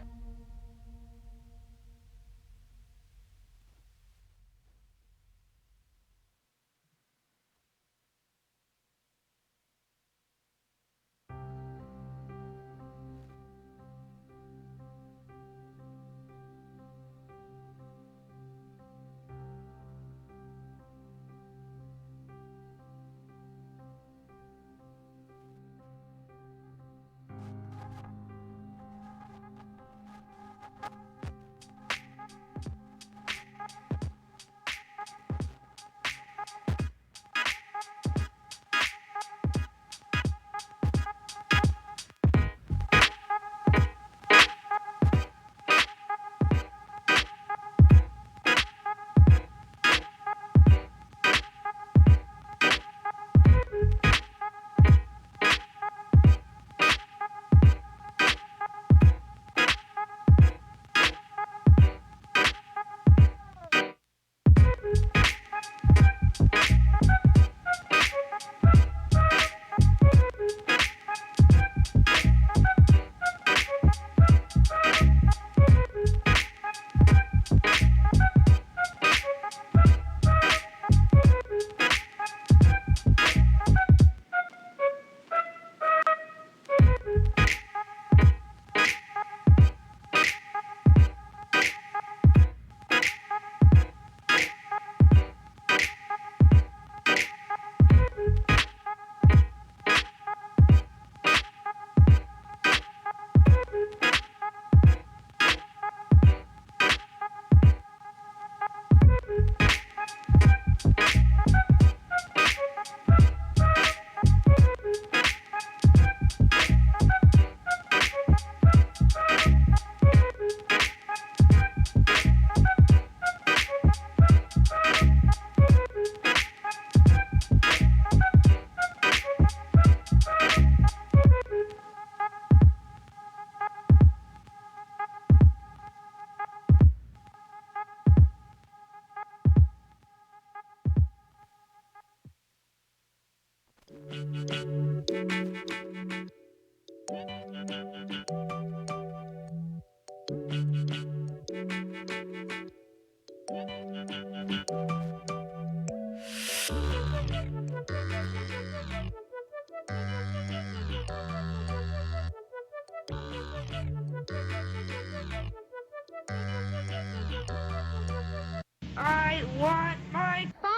I want my $5.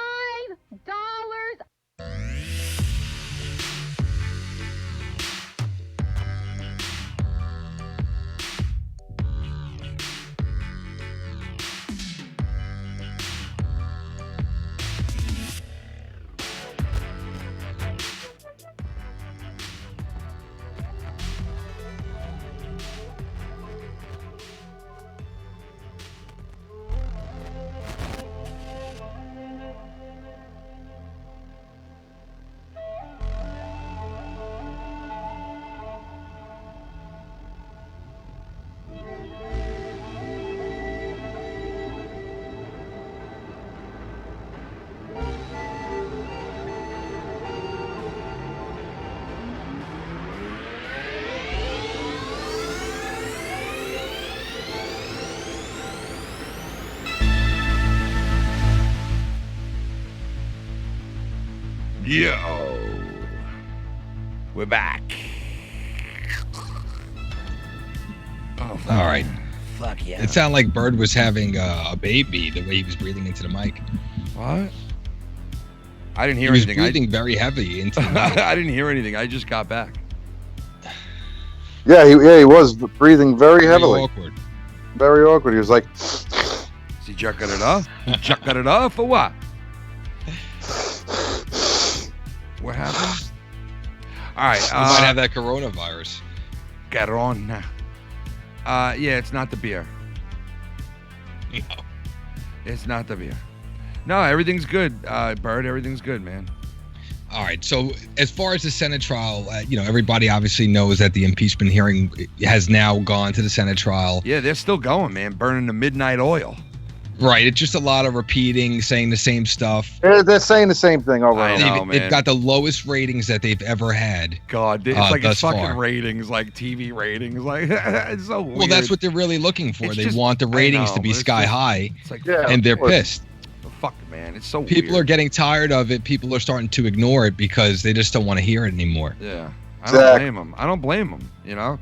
Yo, we're back. Oh, all right. Fuck yeah. It sounded like Bird was having a baby the way he was breathing into the mic. What? I didn't hear he was anything. breathing very heavy into the mic. I didn't hear anything. I just got back. Yeah, he was breathing very heavily. Awkward. Very awkward. He was like, Is he jerking it off? Jerking it off or what? What happened? All right. You might have that coronavirus. Corona. Yeah, it's not the beer. No. It's not the beer. No, everything's good, Bird. Everything's good, man. All right. So as far as the Senate trial, everybody obviously knows that the impeachment hearing has now gone to the Senate trial. Yeah, they're still going, man. Burning the midnight oil. Right. It's just a lot of repeating, saying the same stuff. they're saying the same thing over and over. They've got the lowest ratings that they've ever had. God, it's like it's fucking far. ratings, like TV ratings. Like, it's so weird. Well, that's what they're really looking for. They want the ratings to be sky high, and they're pissed. Fuck, man. It's so People weird. are getting tired of it. People are starting to ignore it because they just don't want to hear it anymore. Yeah. I don't blame them. I don't blame them, you know?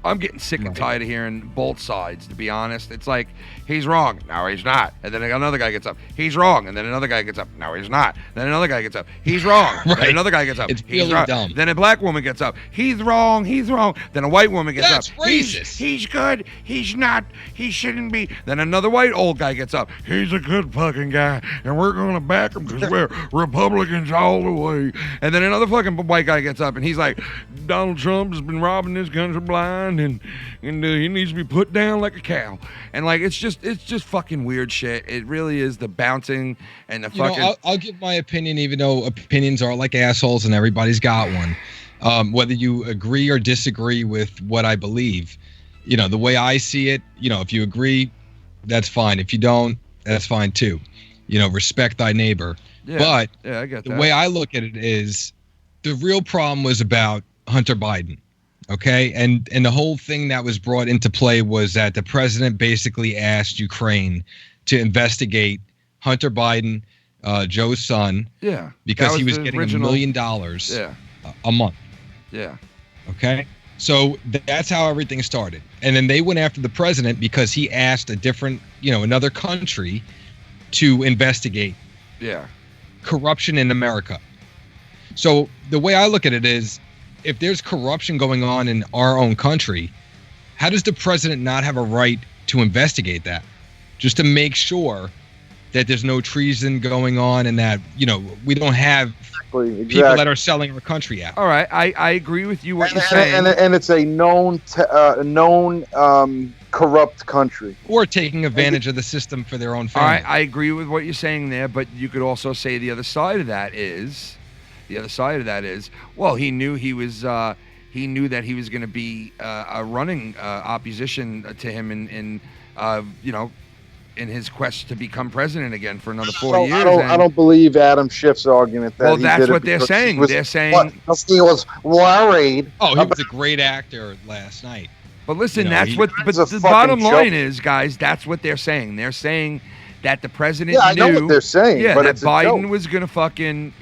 I'm getting sick and tired of hearing both sides, to be honest. It's like, he's wrong. No, he's not. And then another guy gets up. He's wrong. And then another guy gets up. No, he's not. Then another guy gets up. He's wrong. Then another guy gets up. It's he's really wrong. dumb. Then a black woman gets up. He's wrong. He's wrong. Then a white woman gets That's up. racist. He's good. He's not. He shouldn't be. Then another white old guy gets up. He's a good fucking guy. And we're going to back him because we're Republicans all the way. And then another fucking white guy gets up and he's like, Donald Trump has been robbing this country blind and he needs to be put down like a cow. And like it's just fucking weird shit. It really is, the bouncing and the fucking. I'll give my opinion, even though opinions are like assholes and everybody's got one. Whether you agree or disagree with what I believe, the way I see it, if you agree, that's fine. If you don't, that's fine too. Respect thy neighbor. Yeah, but I get that. The way I look at it is, the real problem was about Hunter Biden. Okay, and the whole thing that was brought into play was that the president basically asked Ukraine to investigate Hunter Biden, Joe's son, because he was getting $1 million a month. Yeah. Okay, so that's how everything started, and then they went after the president because he asked a different, another country to investigate corruption in America. So the way I look at it is, if there's corruption going on in our own country, how does the president not have a right to investigate that? Just to make sure that there's no treason going on and that, we don't have people that are selling our country out. All right, I agree with you what you're saying. And it's a known corrupt country. Or taking advantage of the system for their own family. All right, I agree with what you're saying there, but you could also say the other side of that is... well, he knew he was that he was going to be a running opposition to him in his quest to become president again for another 4 years. I don't believe Adam Schiff's argument that. Well, that's what they're saying. They're saying he was worried. Oh, he was a great actor last night. But listen, But the bottom line is, guys, that's what they're saying. They're saying that the president Yeah, I knew. know what they're saying, Yeah, but that it's a Biden joke. was gonna fucking,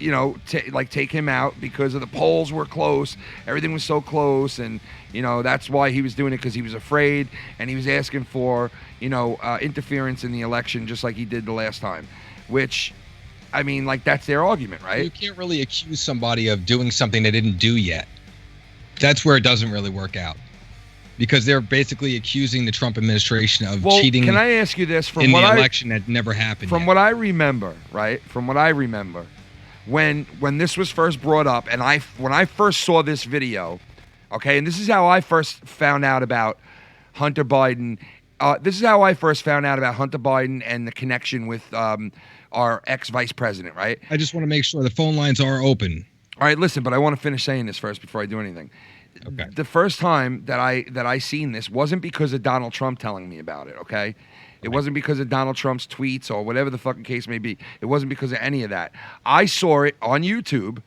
take him out because of the polls were close. Everything was so close, and that's why he was doing it, because he was afraid, and he was asking for interference in the election, just like he did the last time. Which, I mean, like, that's their argument, right? You can't really accuse somebody of doing something they didn't do yet. That's where it doesn't really work out. Because they're basically accusing the Trump administration of cheating. Can I ask you this? In the election that never happened. From what I remember, right? From what I remember, when this was first brought up, and when I first saw this video, okay, and this is how I first found out about Hunter Biden. This is how I first found out about Hunter Biden and the connection with our ex-vice president, right? I just want to make sure the phone lines are open. All right, listen, but I want to finish saying this first before I do anything. Okay. The first time that I seen this wasn't because of Donald Trump telling me about it, okay? It wasn't because of Donald Trump's tweets or whatever the fucking case may be. It wasn't because of any of that. I saw it on YouTube.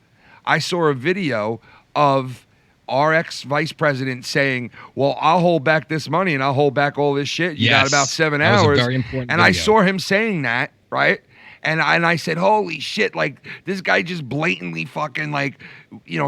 I saw a video of our ex-vice president saying, well, I'll hold back this money and I'll hold back all this shit. You got about 7 hours. That was a very important and I video. saw him saying that, right? And I said, holy shit, like, this guy just blatantly fucking, like,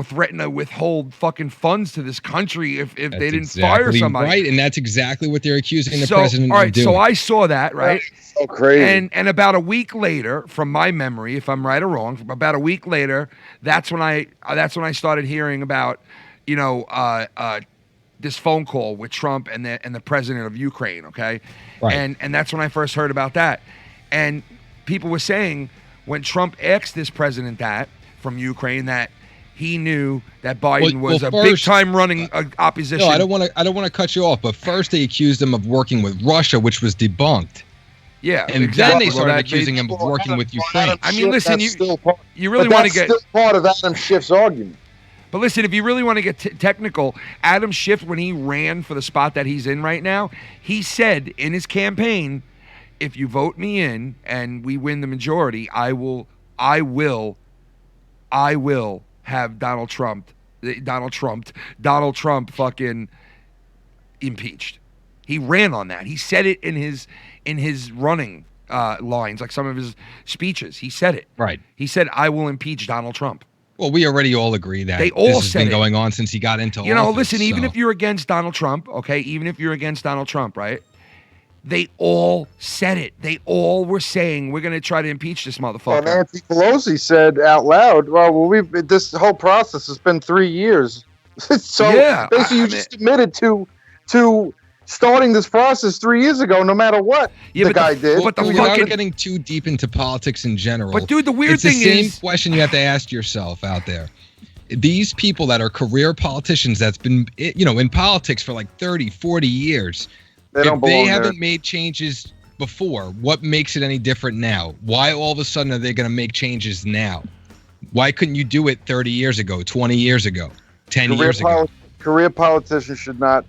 threatened to withhold fucking funds to this country if they didn't fire somebody. Right, and that's exactly what they're accusing the president all right, of doing. so I saw that, right? That's so crazy. And about a week later, from my memory, if I'm right or wrong, about a week later, that's when I started hearing about, this phone call with Trump and the president of Ukraine, okay? Right. And that's when I first heard about that. And people were saying when Trump asked this president that from Ukraine that he knew that Biden was a big-time running opposition. No, I don't want to cut you off, but first they accused him of working with Russia, which was debunked. Yeah, and exactly. then they started accusing him of working with Ukraine. I mean, listen, you really But want to that's get still part of Adam Schiff's argument. But listen, if you really want to get technical, Adam Schiff, when he ran for the spot that he's in right now, he said in his campaign, if you vote me in and we win the majority, I will have Donald Trump fucking impeached. He ran on that. He said it in his running lines, like some of his speeches. He said it. Right. He said, I will impeach Donald Trump. Well, we already all agree that They all this has said been it. going on since he got into office. Listen, even so- if you're against Donald Trump, okay, even if you're against Donald Trump, right? They all said it. They all were saying, we're going to try to impeach this motherfucker. And Nancy Pelosi said out loud, this whole process has been 3 years. So Yeah, basically you just admitted to starting this process 3 years ago, no matter what the guy did. But the Without fucking getting too deep into politics in general. But dude, the weird it's thing the same is question you have to ask yourself out there. These people that are career politicians that's been in politics for like 30, 40 years, They don't if they belong there. haven't made changes before, what makes it any different now? Why all of a sudden are they going to make changes now? Why couldn't you do it 30 years ago, 20 years ago, 10 years ago? Career politicians should not.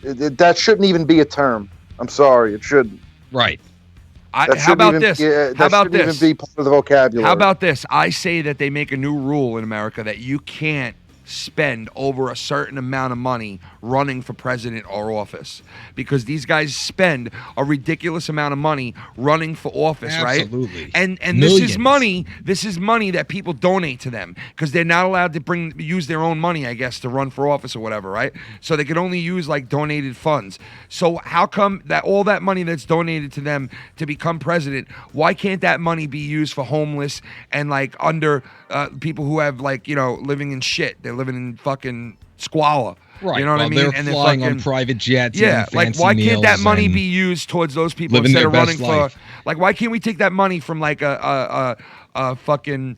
That shouldn't even be a term. I'm sorry, it shouldn't. Right. How about this? How about this? Even be part of the vocabulary. How about this? I say that they make a new rule in America that you can't spend over a certain amount of money running for president or office, because these guys spend a ridiculous amount of money running for office, Absolutely. right? And Millions. this is money that people donate to them, because they're not allowed to use their own money, I guess, to run for office or whatever, right? So they can only use like donated funds. So how come that all that money that's donated to them to become president, why can't that money be used for homeless and like under people who have like, living in shit? They're living in fucking squalor. Right. You know what I mean? They're And flying on private jets. Yeah, and like fancy why can't that meals money and be used towards those people living instead their of running best life. for? Like, why can't we take that money from like a fucking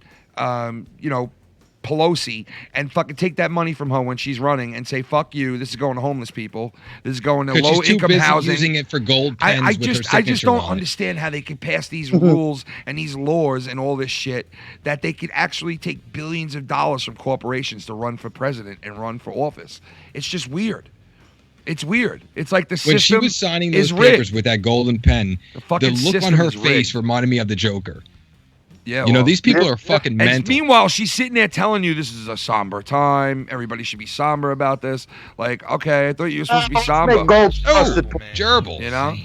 Pelosi and fucking take that money from her when she's running and say, fuck you, this is going to homeless people, this is going to 'Cause she's low too income busy housing. using it for gold pens I with her just signature don't on it. understand how they can pass these rules and these laws and all this shit that they could actually take billions of dollars from corporations to run for president and run for office. It's just weird. It's weird. It's like the When she system was signing is those rigged. papers with that golden pen, the fucking look on system her is face rigged. reminded me of the Joker. Yeah, These people are fucking And mental. meanwhile, she's sitting there telling you this is a somber time. Everybody should be somber about this. Like, okay, I thought you were supposed to be somber. Make gold Oh, trusted. Gerbil. You know?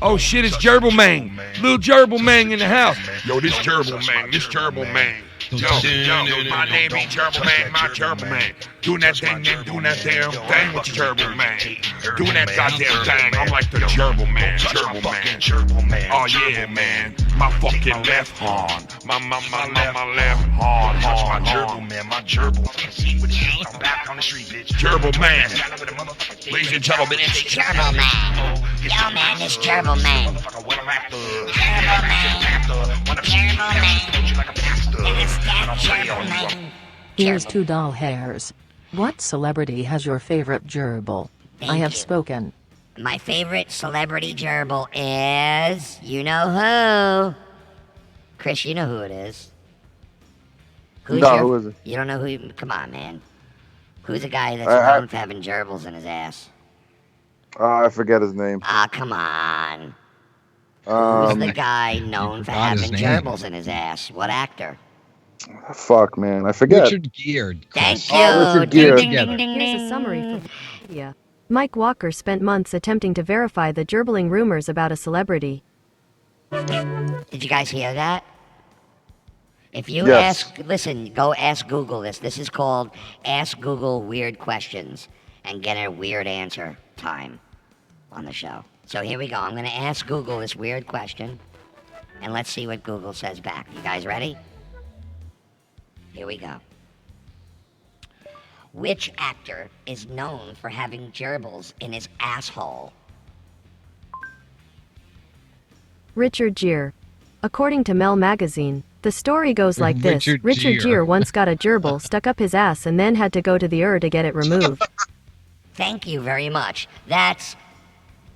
Oh shit, it's Gerbil Man. Little Gerbil Man in the house. Yo, this Gerbil Man, Yo, my name ain't Gerbil Man, my Gerbil Man. Doing that thing, then doing that damn thing with Gerbil Man. Doing that goddamn thing, I'm like the Gerbil Man. Oh yeah, man. My fucking left horn. My left horn. My Gerbil Man, my Gerbil. I'm back on the street, bitch. Gerbil Man. Ladies and gentlemen, it's Gerbil Man. Yo, man, it's Gerbil Man. Gerbil Man. Here's 2 doll hairs. What celebrity has your favorite gerbil? I have spoken. My favorite celebrity gerbil is... You know who? Chris, you know who it is. Who is it? You don't know who... Come on, man. Who's a guy that's known for having gerbils in his ass? I forget his name. Ah, come on. Who's the guy known for having gerbils in his ass? What actor? Fuck, man. I forget. Richard Gere. Thank you. Richard Gere. Here's a summary for media. Mike Walker spent months attempting to verify the gerbling rumors about a celebrity. Did you guys hear that? If you Yes. listen, go ask Google this. This is called Ask Google Weird Questions and get a weird answer time on the show. So here we go. I'm going to ask Google this weird question, and let's see what Google says back. You guys ready? Here we go. Which actor is known for having gerbils in his asshole? Richard Gere. According to Mel magazine, the story goes like this. Richard Gere once got a gerbil stuck up his ass and then had to go to the to get it removed. Thank you very much. That's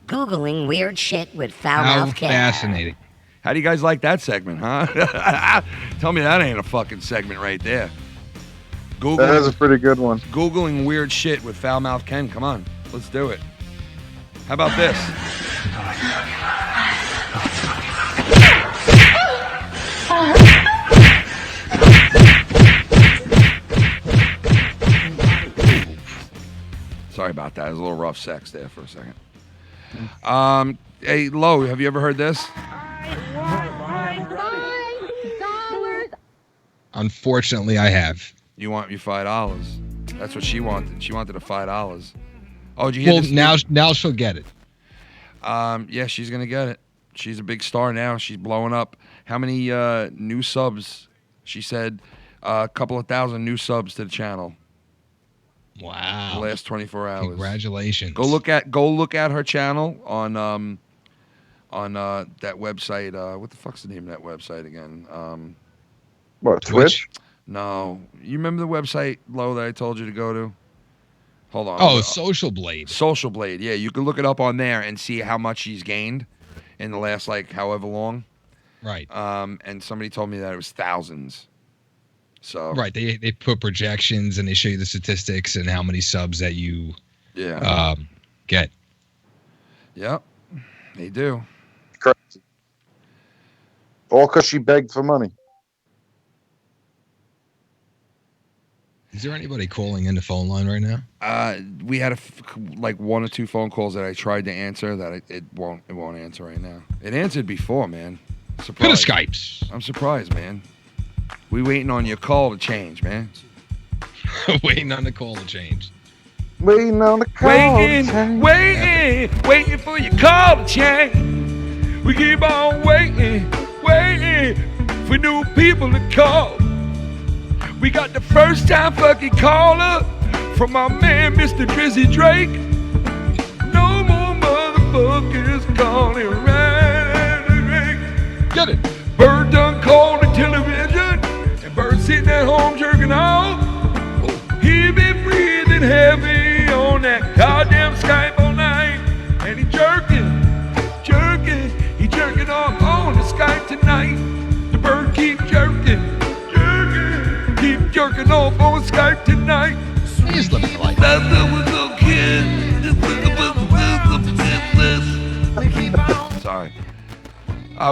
Googling weird shit with foul-mouthed cat. Fascinating. How do you guys like that segment, huh? Tell me that ain't a fucking segment right there. That is a pretty good one. Googling weird shit with foul-mouthed Ken. Come on, let's do it. How about this? Sorry about that. It was a little rough sex there for a second. Hey, Lo, have you ever heard this? Unfortunately, I have. You want your $5? That's what she wanted. She wanted the $5. Oh, did you hear this? Now she'll get it. Yeah, she's gonna get it. She's a big star now. She's blowing up. How many new subs? She said a couple of thousand new subs to the channel. Wow. The last 24 hours. Congratulations. Go look at her channel on that website. What the fuck's the name of that website again? What, Twitch? No. You remember the website, Lo, that I told you to go to? Hold on. Oh, Social Blade. Social Blade. Yeah, you can look it up on there and see how much she's gained in the last, like, however long. Right. And somebody told me that it was thousands. So right, they put projections and they show you the statistics and how many subs that you get. Yep, they do. Crazy. All because she begged for money. Is there anybody calling in the phone line right now? We had like 1 or 2 phone calls that I tried to answer that it won't answer right now. It answered before, man. Surprised. For the Skypes. I'm surprised, man. We waiting on your call to change, man. Waiting on the call to change. Waiting on the call to change. Waiting for your call to change. We keep on waiting for new people to call. We got the first time fucking caller from our man, Mr. Drizzy Drake. No more motherfuckers calling right. Get it. Bird done called the television. Bird sitting at home jerking off. He been breathing heavy on that goddamn Skype all night. And he jerking off on the Skype tonight. The bird keep jerking off on Skype tonight. He's living life. Sorry.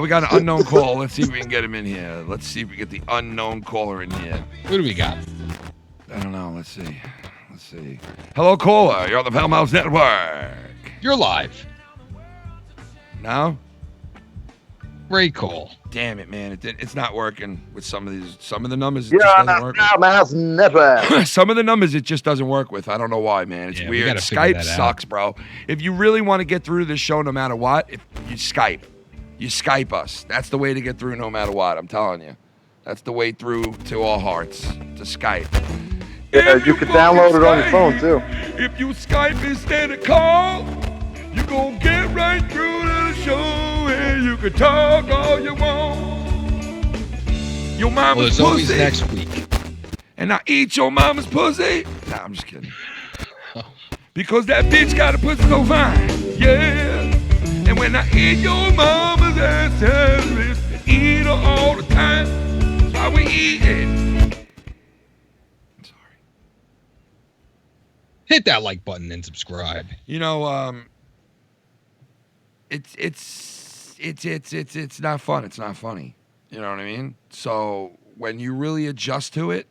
We got an unknown call. Let's see if we can get him in here. Let's see if we get the unknown caller in here. Who do we got? I don't know. Let's see. Hello, caller. You're on the Pell Mouse Network. You're live. Now? Great call. Damn it, man! It's not working with some of these. Some of the numbers. Yeah, just doesn't work mouse never. Some of the numbers it just doesn't work with. I don't know why, man. It's Yeah, we weird. gotta figure Skype that out. sucks, bro. If you really want to get through this show, no matter what, if you Skype, us. That's the way to get through, no matter what. I'm telling you, that's the way through to our hearts. To Skype. Yeah, you can download it on your phone too. If you Skype instead of call, you gon' get right through to the show and you can talk all you want. Your mama's Well, it's always pussy. next week. And I eat your mama's pussy. Nah, I'm just kidding. Because that bitch got a pussy so fine. Yeah. And when I eat your mama's ass, I eat her all the time. That's why we eat it. Hit that like button and subscribe. You know, it's not fun. It's not funny. You know what I mean? So when you really adjust to it,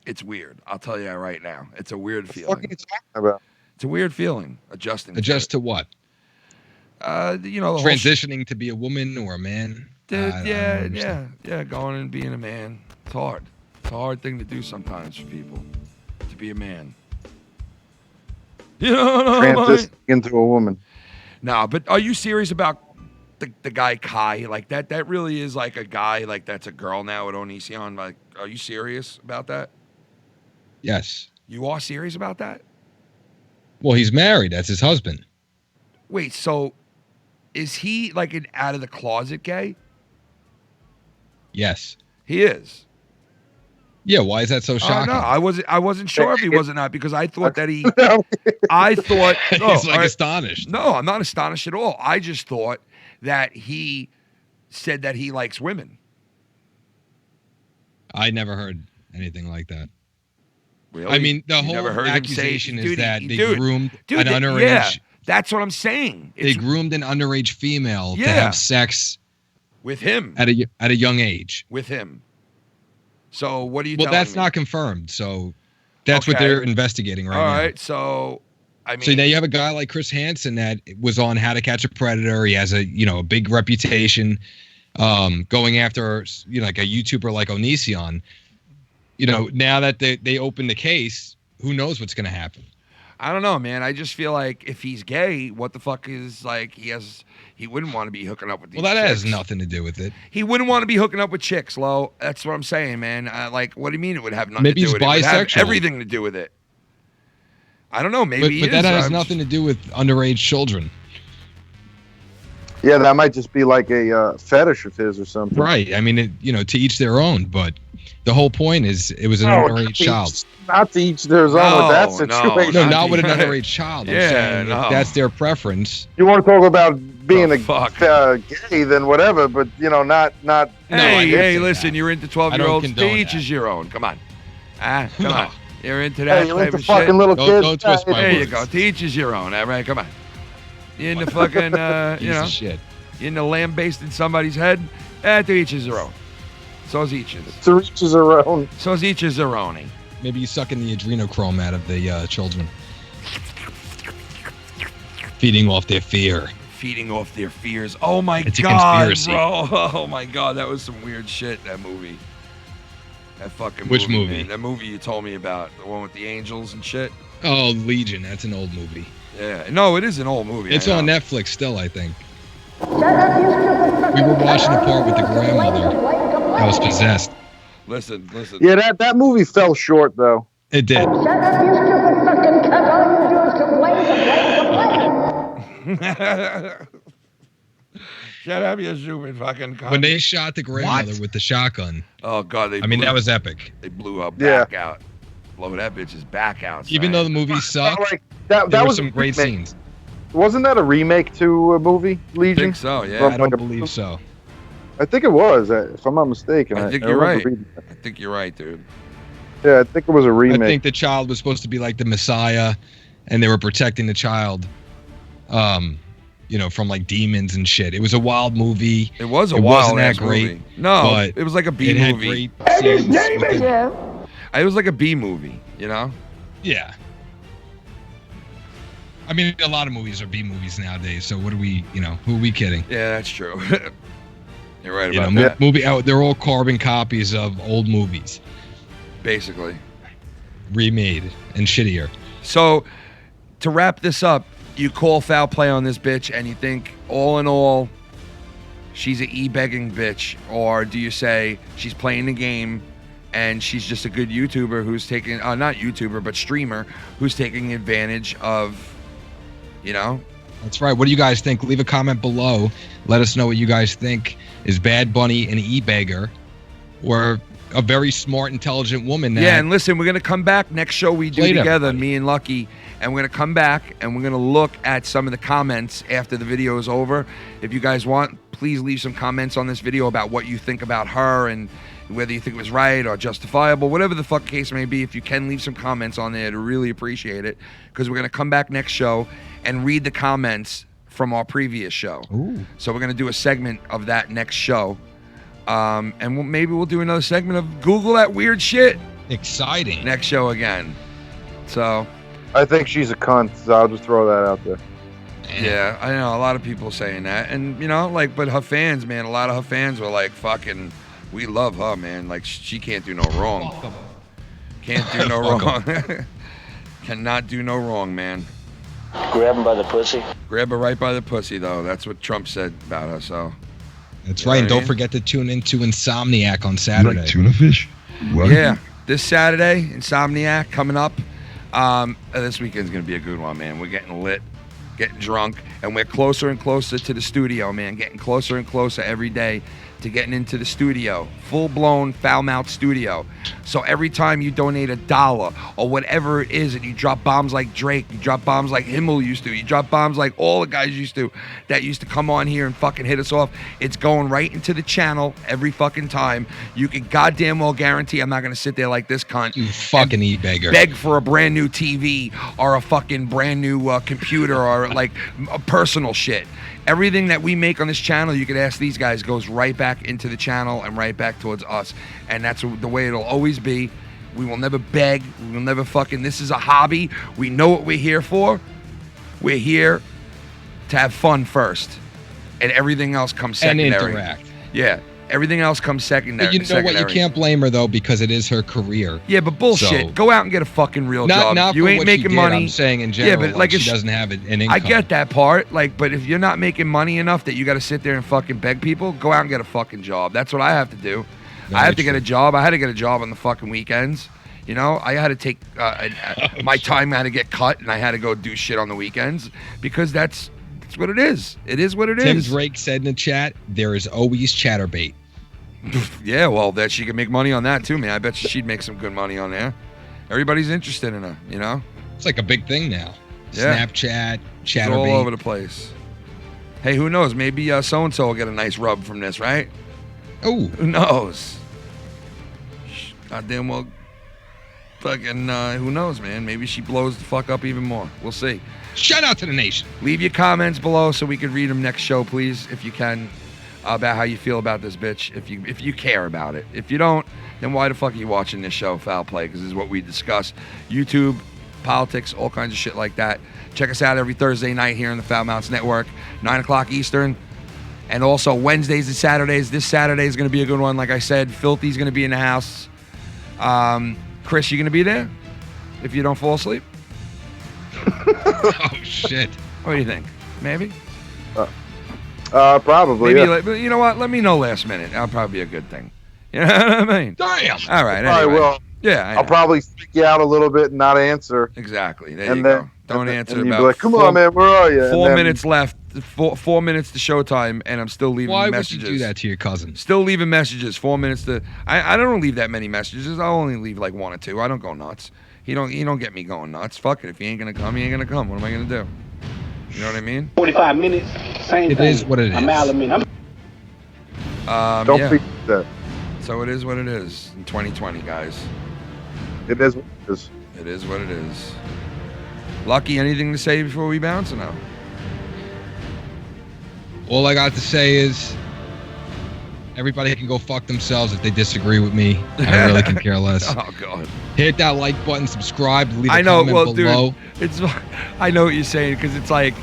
it's weird. I'll tell you that right now. It's a weird feeling. What are you talking about? It's a weird feeling adjusting. Adjust to what? You know, the Transitioning to be a woman or a man. yeah, going and being a man. It's hard. It's a hard thing to do sometimes for people to be a man. You know, Transitioning into a woman. No, but are you serious about the guy Kai? Like that really is like a guy, like that's a girl now at Onision. Like, are you serious about that? Yes. You are serious about that? Well, he's married. That's his husband. Wait, so is he like an out of the closet gay? Yes. He is. Yeah, why is that so shocking? No, I wasn't sure if he was or not because I thought that he. I thought he's like astonished. No, I'm not astonished at all. I just thought that he said that he likes women. I never heard anything like that. Really? I mean, the You whole never heard him accusation say- is dude, that he- they dude, groomed dude, an underage. Yeah, that's what I'm saying. They It's groomed an underage female to Yeah. have sex with him. at a young age. With him. So what are you Well, telling that's me? not confirmed. So that's what Okay. they're investigating right All now. right, so I mean, So now you have a guy like Chris Hansen that was on How to Catch a Predator. He has a big reputation, going after like a YouTuber like Onision. Now that they opened the case, who knows what's going to happen? I don't know, man. I just feel like if he's gay, what the fuck is like he wouldn't want to be hooking up with these Well, that has chicks. nothing to do with it. He wouldn't want to be hooking up with chicks, Lo. That's what I'm saying, man. Like, what do you mean it would have nothing Maybe to do he's with it? It would have bisexual. everything to do with it. I don't know. Maybe But he that is. has I'm nothing to do with underage children. Yeah, that might just be like a fetish of his or something. Right. I mean, to each their own. But the whole point is it was an underage child. Not to each their own with that situation. No, not with an underage child. I'm Yeah, saying no. if that's their preference. You want to talk about being Oh, gay, then whatever. But not. Hey, listen, you're into I don't 12-year-olds. To condone each that. is your own. Come on. Come No. on. You're into that Hey, you're type into of fucking shit. little Don't- kids. don't twist my There you words. go. To each is your own. All right, come on. You into fucking, Piece of shit. you into lambasting somebody's head? To each is their own. So's each is. To each is their own. So's each is their own. Maybe you sucking the adrenochrome out of the children. Feeding off their fear. Feeding off their fears. Oh my It's a god, conspiracy. bro. Oh my god, that was some weird shit, that movie. That fucking Which movie? Man. That movie you told me about. The one with the angels and shit. Oh, Legion. That's an old movie. Yeah. No, it is an old movie. It's I on know. Netflix still, I think. We were watching the part with the grandmother that was possessed. Listen. Yeah, that movie fell short though. It did. Shut up, you stupid fucking cunt. When they shot the grandmother with the shotgun. Oh god, That was epic. They blew her Yeah. back out. Blow that bitch's back out. Even though the movie sucked, Like that there were was some a great remake. scenes. Wasn't that a remake to a movie, I Legion? think so, yeah. From I don't like a- believe so. I think it was, if I'm not mistaken. I think I you're remember right. reading that. I think you're right, dude. Yeah, I think it was a remake. I think the child was supposed to be like the Messiah, and they were protecting the child, from like demons and shit. It was a wild movie. It was a It wild wasn't that ass great, movie. No, but it was like a B it had movie. great scenes with the- It was like a B movie, you know? Yeah. I mean, a lot of movies are B movies nowadays. So what are we? Who are we kidding? Yeah, that's true. You're right You about know, that. movie out. They're all carbon copies of old movies, Basically. remade and shittier. So, to wrap this up, you call foul play on this bitch and you think, all in all, she's an e-begging bitch? Or do you say she's playing the game and she's just a good YouTuber who's taking, not YouTuber, but streamer, who's taking advantage of, you know? That's right. What do you guys think? Leave a comment below. Let us know what you guys think. Is Bad Bunny an e-beggar or a very smart, intelligent woman? That Yeah, and listen, we're going to come back next show we do Played together, everybody. me and Lucky, and we're going to come back and we're going to look at some of the comments after the video is over. If you guys want, please leave some comments on this video about what you think about her and whether you think it was right or justifiable, whatever the fuck case may be. If you can leave some comments on there, I'd really appreciate it, because we're going to come back next show and read the comments from our previous show. Ooh. So we're going to do a segment of that next show. And maybe we'll do another segment of Google that weird shit Exciting. next show again. So, I think she's a cunt, so I'll just throw that out there. yeah, I know a lot of people saying that. And, you know, like, but her fans, man, a lot of her fans were like, fucking, we love her, man. Like, she can't do no wrong. Can't do no wrong. Cannot do no wrong, man. Grab him by the pussy. Grab her right by the pussy, though. That's what Trump said about her, so. That's You know right. And what I don't mean? forget to tune into Insomniac on Saturday. Like tuna fish? What? Yeah, this Saturday, Insomniac coming up. This weekend's gonna be a good one, man. We're getting lit, getting drunk, and we're closer and closer to the studio, man. Getting closer and closer every day to getting into the studio, full-blown foul-mouth studio. So every time you donate $1 or whatever it is, and you drop bombs like Drake, you drop bombs like Himmel used to, you drop bombs like all the guys used to, that used to come on here and fucking hit us off, it's going right into the channel every fucking time. You can goddamn well guarantee I'm not gonna sit there like this cunt. You fucking e-beggar. Beg for a brand new TV or a fucking brand new computer or like personal shit. Everything that we make on this channel, you could ask these guys, goes right back into the channel and right back towards us. And that's the way it'll always be. We will never beg. We will never fucking, this is a hobby. We know what we're here for. We're here to have fun first. And everything else comes And secondary. interact. Yeah. Everything else comes secondary. But you know what? You can't blame her, though, because it is her career. Yeah, but bullshit. So- Go out and get a fucking real job. Not you for ain't what making she did, money. I'm saying in general, yeah, but like like she doesn't have an income. I get that part. Like, but if you're not making money enough that you got to sit there and fucking beg people, go out and get a fucking job. That's what I have to do. Very I have to get true. a job. I had to get a job on the fucking weekends. You know, I had to take my time had to get cut, and I had to go do shit on the weekends because that's what it is. It is what it Tim is. Drake said in the chat, there is always chatterbait. Yeah, well, that she can make money on that too, man. I bet you she'd make some good money on there. Everybody's interested in her, you know? It's like a big thing now. Yeah. Snapchat, She's all chatterbait. over the place. Hey, who knows? Maybe so-and-so will get a nice rub from this, right? Oh. Who knows? Goddamn well, fucking, who knows, man? Maybe she blows the fuck up even more. We'll see. Shout out to the nation. Leave your comments below so we can read them next show, please, if you can, about how you feel about this bitch, if you care about it. If you don't, then why the fuck are you watching this show, Foul Play? Because this is what we discuss. YouTube, politics, all kinds of shit like that. Check us out every Thursday night here on the Foul Mouths Network, 9 o'clock Eastern. And also Wednesdays and Saturdays. This Saturday is going to be a good one. Like I said, Filthy's going to be in the house. Chris, you going to be there if you don't fall asleep? Oh, shit. What do you think? Maybe? Probably. Maybe, Yeah. but you know what? Let me know last minute. That'll probably be a good thing. You know what I mean? Damn. All right. I Anyway. will. Yeah. I'll probably stick you out a little bit and not answer. Exactly. There And you then- go. Don't and answer you'd be about like, come on, man, where are you? And 4 then- minutes left. 4 minutes to showtime, and I'm still leaving Why would messages. you do that to your cousin? Still leaving messages. 4 minutes to. I don't leave that many messages. I'll only leave like 1 or 2. I don't go nuts. He don't get me going nuts. Fuck it. If he ain't gonna come, he ain't gonna come. What am I gonna do? You know what I mean? 45 minutes, same It thing. is what it I'm is. Alamin. Don't yeah. forget that. So it is what it is in 2020, guys. It is what it is. It is what it is. Lucky, anything to say before we bounce or no? All I got to say is everybody can go fuck themselves if they disagree with me. I really can care less. Oh God. Hit that like button, subscribe, leave a I know. comment Well, below. dude, I know what you're saying because it's like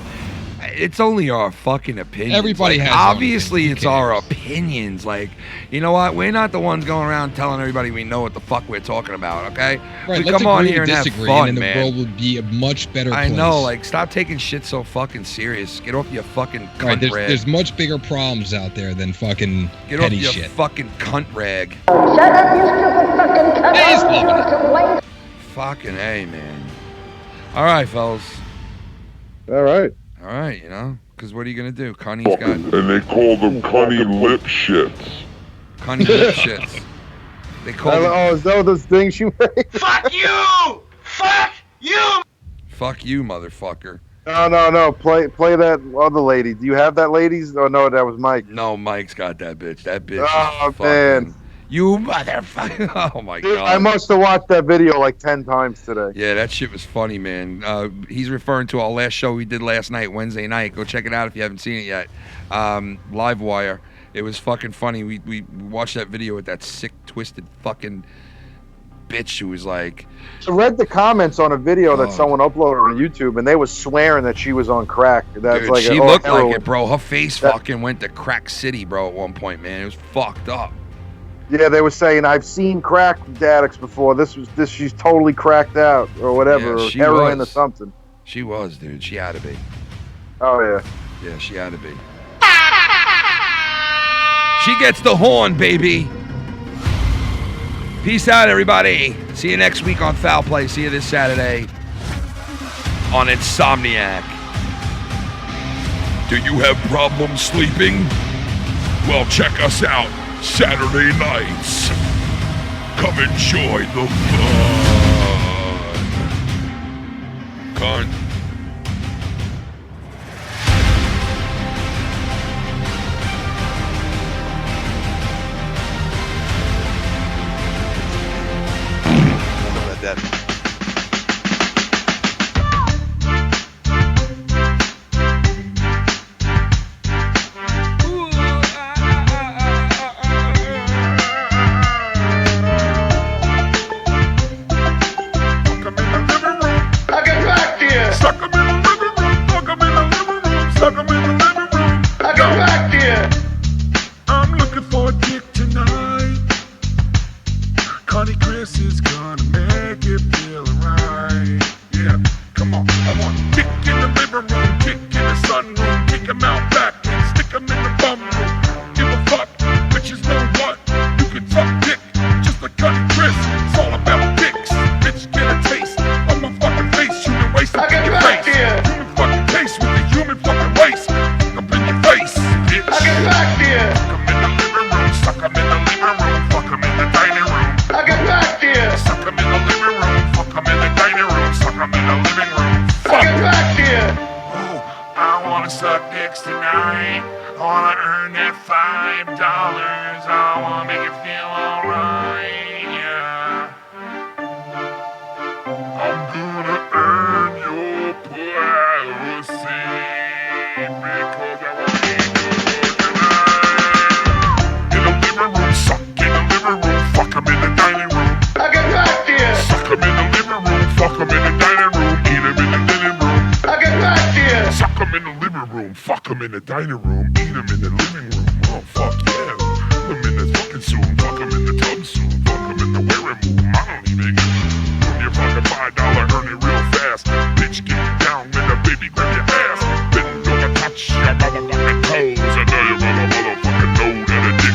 it's only our fucking opinions. Everybody like, has obviously opinions. it's our opinions. Like, you know what? We're not the ones going around telling everybody we know what the fuck we're talking about, okay? Right, We let's come on agree here to and have disagree, fun, and the man. world would be a much better place. I know, like, stop taking shit so fucking serious. Get off your fucking cunt Right, rag. there's much bigger problems out there than fucking Get off petty your shit. fucking cunt rag. Shut up, you stupid fucking cunt. Hey, he's loving it. Fucking A, man. All right, fellas. All right. All right, you know, because what are you going to do? Connie's got... And they call them cunny lip shits. Connie lip shits. They call them... Oh, is that what those things you made? Fuck you! Fuck you! Fuck you, motherfucker. No. Play that other lady. Do you have that lady's? Oh, no, that was Mike. No, Mike's got that bitch. That bitch Oh, is fucking... man. You motherfucker. Oh, my Dude, God. I must have watched that video like 10 times today. Yeah, that shit was funny, man. He's referring to our last show we did last night, Wednesday night. Go check it out if you haven't seen it yet. Livewire. It was fucking funny. We watched that video with that sick, twisted fucking bitch who was like... I read the comments on a video that Oh. someone uploaded on YouTube, and they was swearing that she was on crack. That's Dude, like she oh, looked like heroin. it, bro. Her face fucking went to crack city, bro, at one point, man. It was fucked up. Yeah, they were saying I've seen crack addicts before. This she's totally cracked out or whatever, Yeah, or she heroin was. or something. She was, dude. She had to be. Oh yeah. Yeah, she had to be. She gets the horn, baby. Peace out, everybody. See you next week on Foul Play. See you this Saturday on Insomniac. Do you have problems sleeping? Well, check us out Saturday nights. Come enjoy the fun. That. I'll get back to you. Suck 'em in the living room, fuck 'em in the living room, suck 'em in the living room. I'll get back to you. I'm looking for a dick tonight. Connie Chris is gonna make it feel right. Yeah, come on. I want a dick in the living room, dick in the sunroom, kick 'em out back and stick 'em in the bum room. Give a fuck, bitches know what? You can suck dick, just like Connie Chris. It's all about dicks. Bitch, get a taste of my fucking face. Human waste up in your face. Human fucking taste with the human fucking waste up in your face, bitch. I'll get back to you. Suck 'em in the living room, fuck 'em in the dining room. I'll get back to you. Suck 'em in the living room, fuck 'em in the dining room, suck 'em in the living room. I'll get back to you. Ooh, I wanna suck dicks tonight. I wanna earn that $5. I wanna make it feel alright, yeah. I'm gonna earn your pussy because I wanna eat good tonight. In the living room, suck in the living room, fuck 'em in the dining room. I'll get back to you. Suck 'em in the living room, fuck 'em in the dining room, eat 'em in the living room. I'll get back to you. Suck 'em in the living room, fuck 'em in the dining room, eat 'em in the living room. Oh, fuck yeah. I'm in the fucking suit.